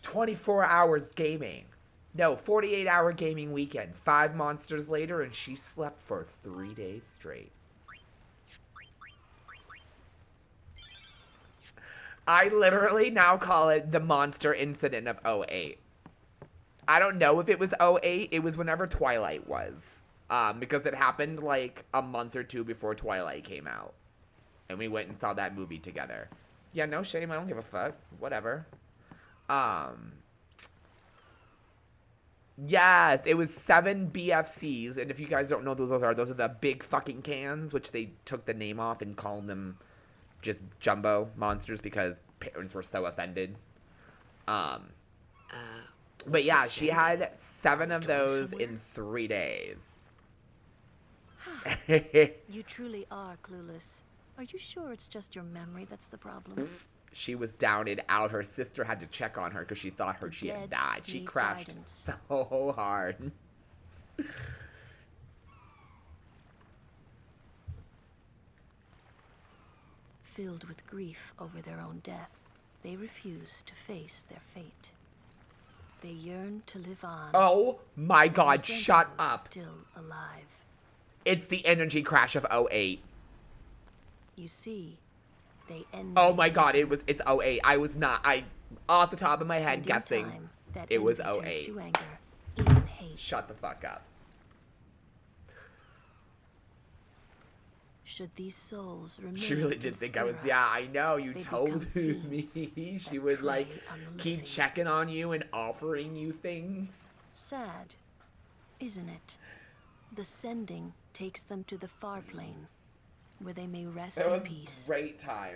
[SPEAKER 1] 24 hours gaming. No, 48-hour gaming weekend. 5 monsters later, and she slept for 3 days straight. I literally now call it the monster incident of '08. I don't know if it was '08. It was whenever Twilight was. Because it happened like a month or two before Twilight came out. And we went and saw that movie together. Yeah, no shame. I don't give a fuck. Whatever. Yes, it was 7 BFCs. And if you guys don't know what those are the big fucking cans, which they took the name off and called them just jumbo monsters because parents were so offended. But yeah, she had 7 of those in 3 days.
[SPEAKER 9] You truly are clueless. Are you sure it's just your memory that's the problem?
[SPEAKER 1] She was down and out. Her sister had to check on her because she thought she had died. She crashed so hard.
[SPEAKER 9] Filled with grief over their own death, they refuse to face their fate. They yearn to live on.
[SPEAKER 1] Oh my god, shut up.
[SPEAKER 9] Still alive.
[SPEAKER 1] It's the energy crash of '08.
[SPEAKER 9] You see, they end.
[SPEAKER 1] Oh my god, it's '08. I was not, off the top of my head guessing it was '08.
[SPEAKER 9] To anger, even hate.
[SPEAKER 1] Shut the fuck up.
[SPEAKER 9] Should these souls remain
[SPEAKER 1] She really did think I was, yeah, I know, you told me. She would like keep checking on you and offering you things.
[SPEAKER 9] Sad, isn't it? The sending takes them to the far plane, where they may rest in peace.
[SPEAKER 1] Great time.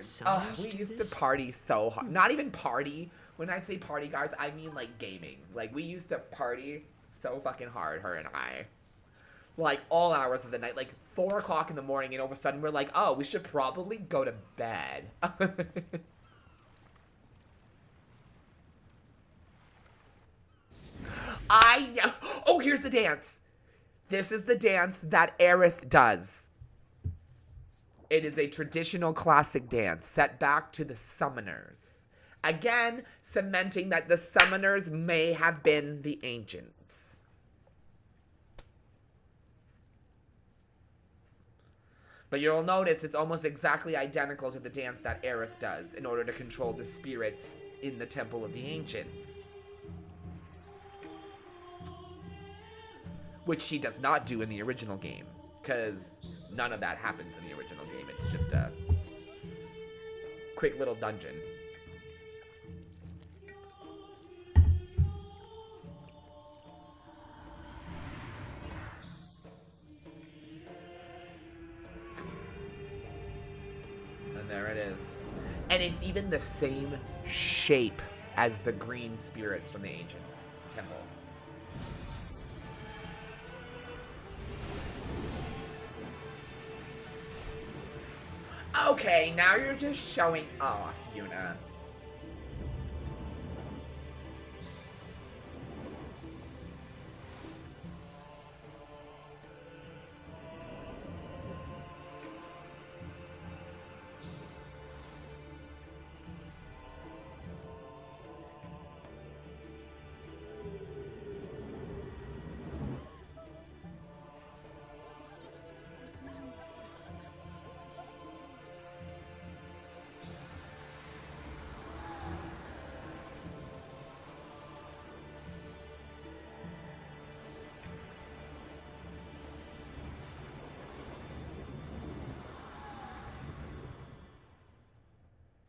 [SPEAKER 1] We used to party so hard. Not even party. When I say party, guys, I mean like gaming. Like we used to party so fucking hard, her and I. like all hours of the night, like 4 o'clock in the morning, and all of a sudden we're like, oh, we should probably go to bed. I know. Oh, here's the dance. This is the dance that Aerith does. It is a traditional classic dance set back to the summoners. Again, cementing that the summoners may have been the ancients. But you'll notice it's almost exactly identical to the dance that Aerith does in order to control the spirits in the Temple of the Ancients. Which she does not do in the original game, because none of that happens in the original game. It's just a quick little dungeon. And there it is. And it's even the same shape as the green spirits from the Ancients Temple. Okay, now you're just showing off, Yuna.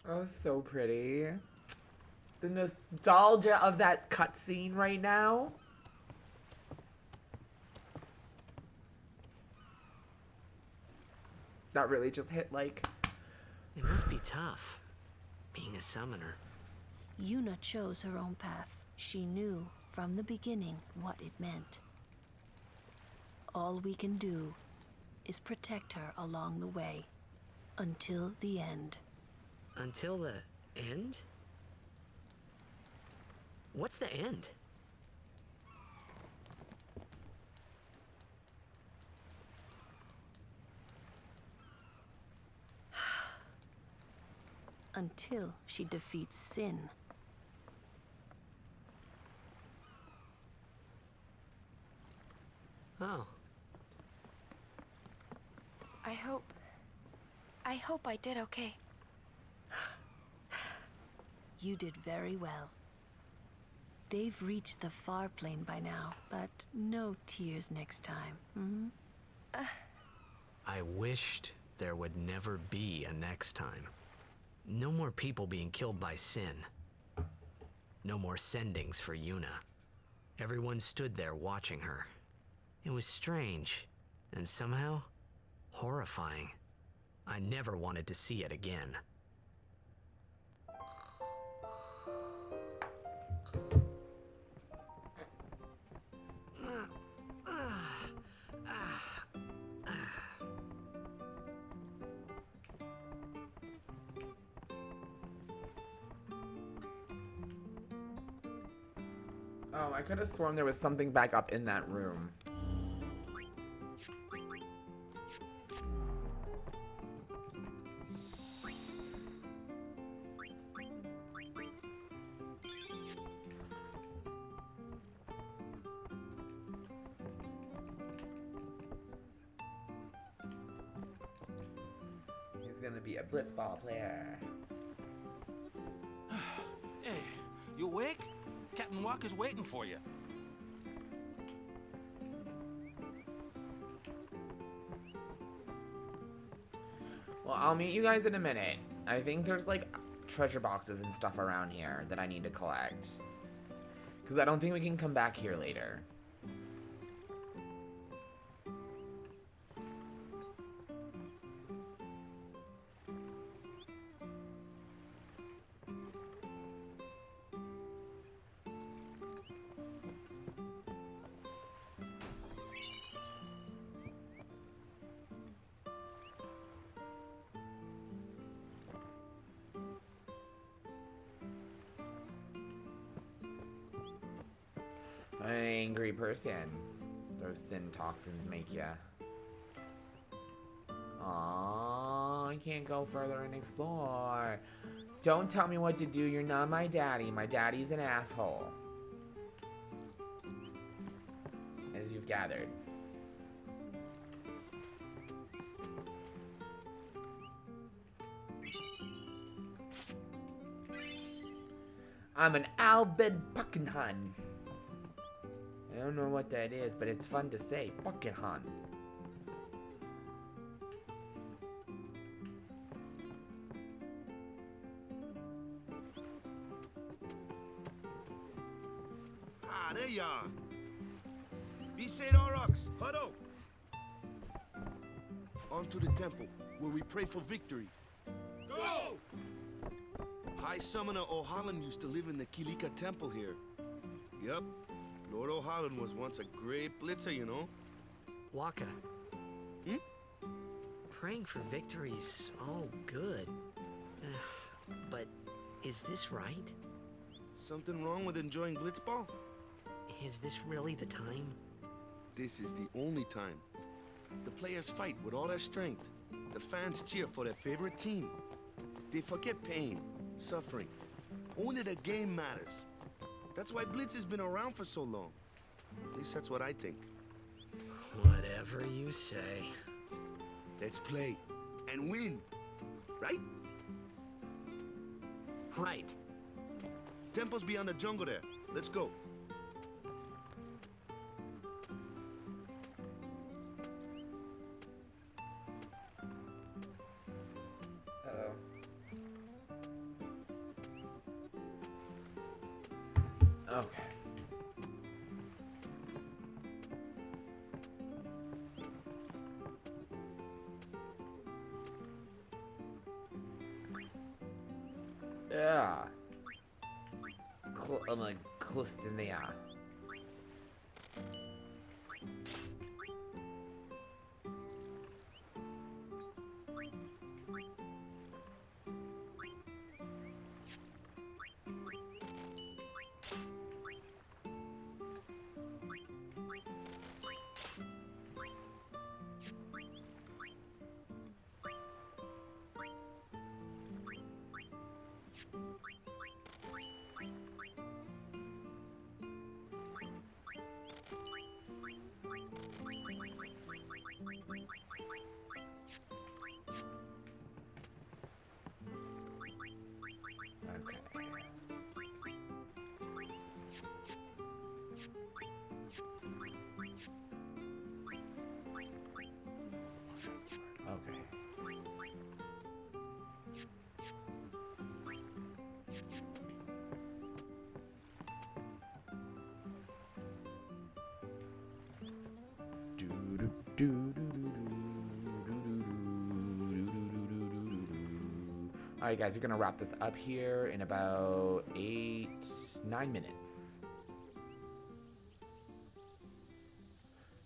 [SPEAKER 1] Oh, so pretty. The nostalgia of that cutscene right now. That really just hit like...
[SPEAKER 14] It must be tough, being a summoner.
[SPEAKER 9] Yuna chose her own path. She knew from the beginning what it meant. All we can do is protect her along the way, until the end.
[SPEAKER 14] Until the end? What's the end?
[SPEAKER 9] Until she defeats sin.
[SPEAKER 14] Oh.
[SPEAKER 10] I hope I did okay.
[SPEAKER 9] You did very well. They've reached the far plane by now, but no tears next time. Mm-hmm.
[SPEAKER 14] I wished there would never be a next time. No more people being killed by sin. No more sendings for Yuna. Everyone stood there watching her. It was strange, and somehow horrifying. I never wanted to see it again.
[SPEAKER 1] Oh, I could have sworn there was something back up in that room. He's gonna be a blitzball player.
[SPEAKER 12] Hey, you awake? Captain Walker's waiting for you.
[SPEAKER 1] Well, I'll meet you guys in a minute. I think there's like treasure boxes and stuff around here that I need to collect. Because I don't think we can come back here later. An angry person. Those sin toxins make ya. Aww, I can't go further and explore. Don't tell me what to do. You're not my daddy. My daddy's an asshole. As you've gathered. I'm an Albed Buckenhun. I don't know what that is, but it's fun to say. Buckenhun.
[SPEAKER 4] Ah, there you are. Be Saint Aurochs, huddle. On to the temple, where we pray for victory. Go! High Summoner O'Halloran used to live in the Kilika Temple here. Yep, Lord O'Halloran was once a great blitzer, you know.
[SPEAKER 14] Waka. Praying for victory's all good. But is this right?
[SPEAKER 4] Something wrong with enjoying blitzball?
[SPEAKER 14] Is this really the time?
[SPEAKER 4] This is the only time. The players fight with all their strength. The fans cheer for their favorite team. They forget pain, suffering. Only the game matters. That's why Blitz has been around for so long. At least that's what I think.
[SPEAKER 14] Whatever you say.
[SPEAKER 4] Let's play and win, right?
[SPEAKER 14] Right.
[SPEAKER 4] Temple's beyond the jungle there. Let's go.
[SPEAKER 1] Okay. Yeah. I'm like close in the air. Okay. Alright guys, we're gonna wrap this up here in about 9 minutes.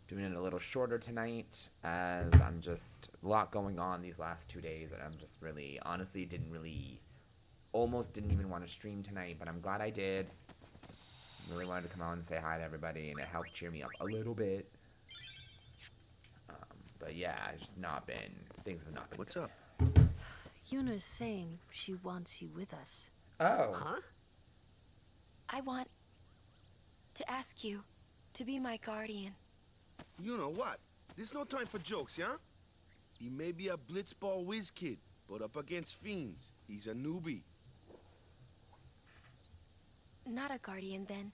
[SPEAKER 1] Doing it a little shorter tonight, as I'm just a lot going on these last 2 days, and I'm just really, honestly, almost didn't even want to stream tonight, but I'm glad I did. Really wanted to come out and say hi to everybody, and it helped cheer me up a little bit. But yeah, it's just not been, things have not been
[SPEAKER 4] What's
[SPEAKER 1] good.
[SPEAKER 4] up?
[SPEAKER 9] Yuna's saying she wants you with us.
[SPEAKER 1] Oh.
[SPEAKER 10] Huh? I want to ask you to be my guardian.
[SPEAKER 4] You know what? There's no time for jokes, yeah? He may be a blitzball whiz kid, but up against fiends, he's a newbie.
[SPEAKER 10] Not a guardian, then.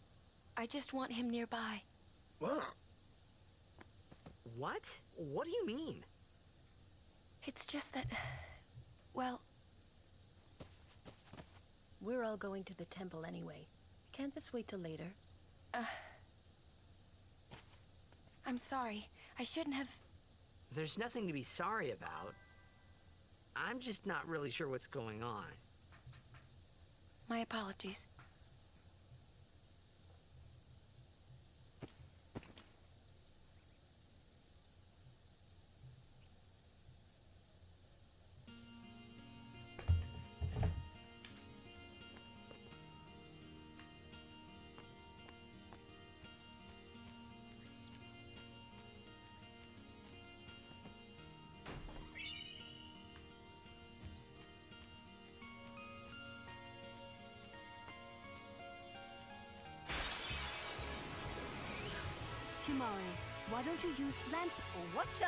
[SPEAKER 10] I just want him nearby.
[SPEAKER 4] What?
[SPEAKER 14] What? What do you mean?
[SPEAKER 10] It's just that... well...
[SPEAKER 9] We're all going to the temple anyway. Can't this wait till later?
[SPEAKER 10] I'm sorry. I shouldn't have...
[SPEAKER 14] There's nothing to be sorry about. I'm just not really sure what's going on.
[SPEAKER 10] My apologies.
[SPEAKER 9] Kimari, why don't you use Lance?
[SPEAKER 3] What's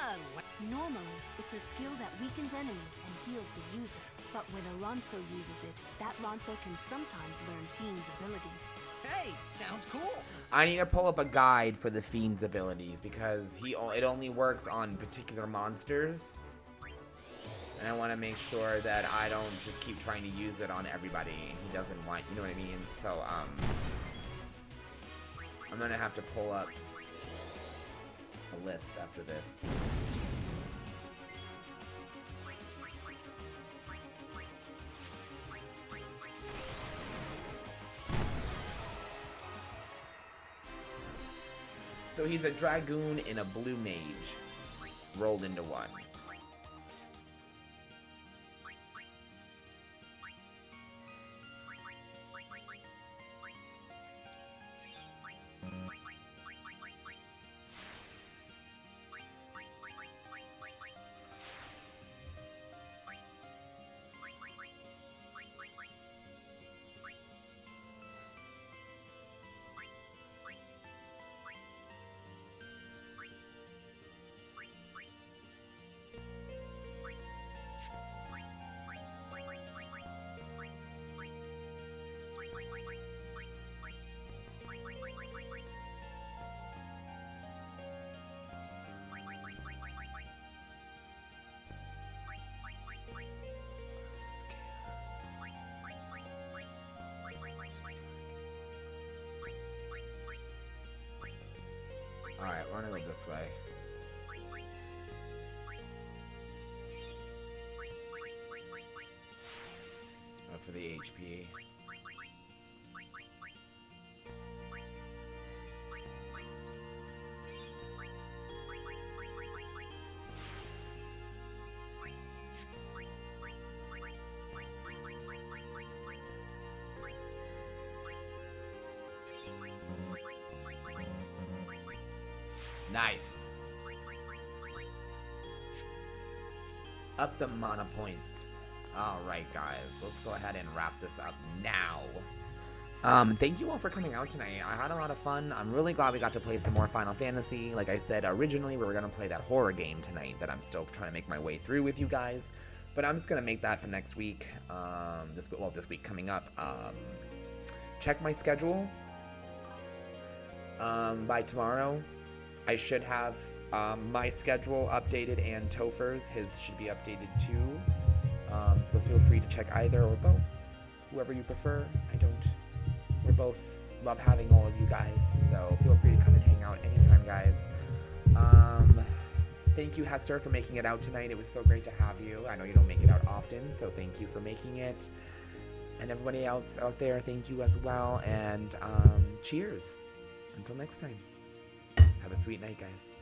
[SPEAKER 9] Normally, it's a skill that weakens enemies and heals the user. But when Alonso uses it, that Alonso can sometimes learn Fiend's abilities.
[SPEAKER 3] Hey, sounds cool.
[SPEAKER 1] I need to pull up a guide for the Fiend's abilities because it only works on particular monsters. And I want to make sure that I don't just keep trying to use it on everybody and he doesn't want, you know what I mean? So, I'm gonna have to pull up a list after this. So he's a dragoon and a blue mage rolled into one. Alright, we're gonna go this way. For the HP. Nice. Up the mana points. Alright guys, let's go ahead and wrap this up now. Thank you all for coming out tonight. I had a lot of fun. I'm really glad we got to play some more Final Fantasy. Like I said, originally we were going to play that horror game tonight that I'm still trying to make my way through with you guys. But I'm just going to make that for next week. This week coming up. Check my schedule. By tomorrow, I should have my schedule updated and Topher's. His should be updated too. So feel free to check either or both. Whoever you prefer. We're both love having all of you guys. So feel free to come and hang out anytime, guys. Thank you, Hester, for making it out tonight. It was so great to have you. I know you don't make it out often, so thank you for making it. And everybody else out there, thank you as well. And cheers. Until next time. Have a sweet night, guys.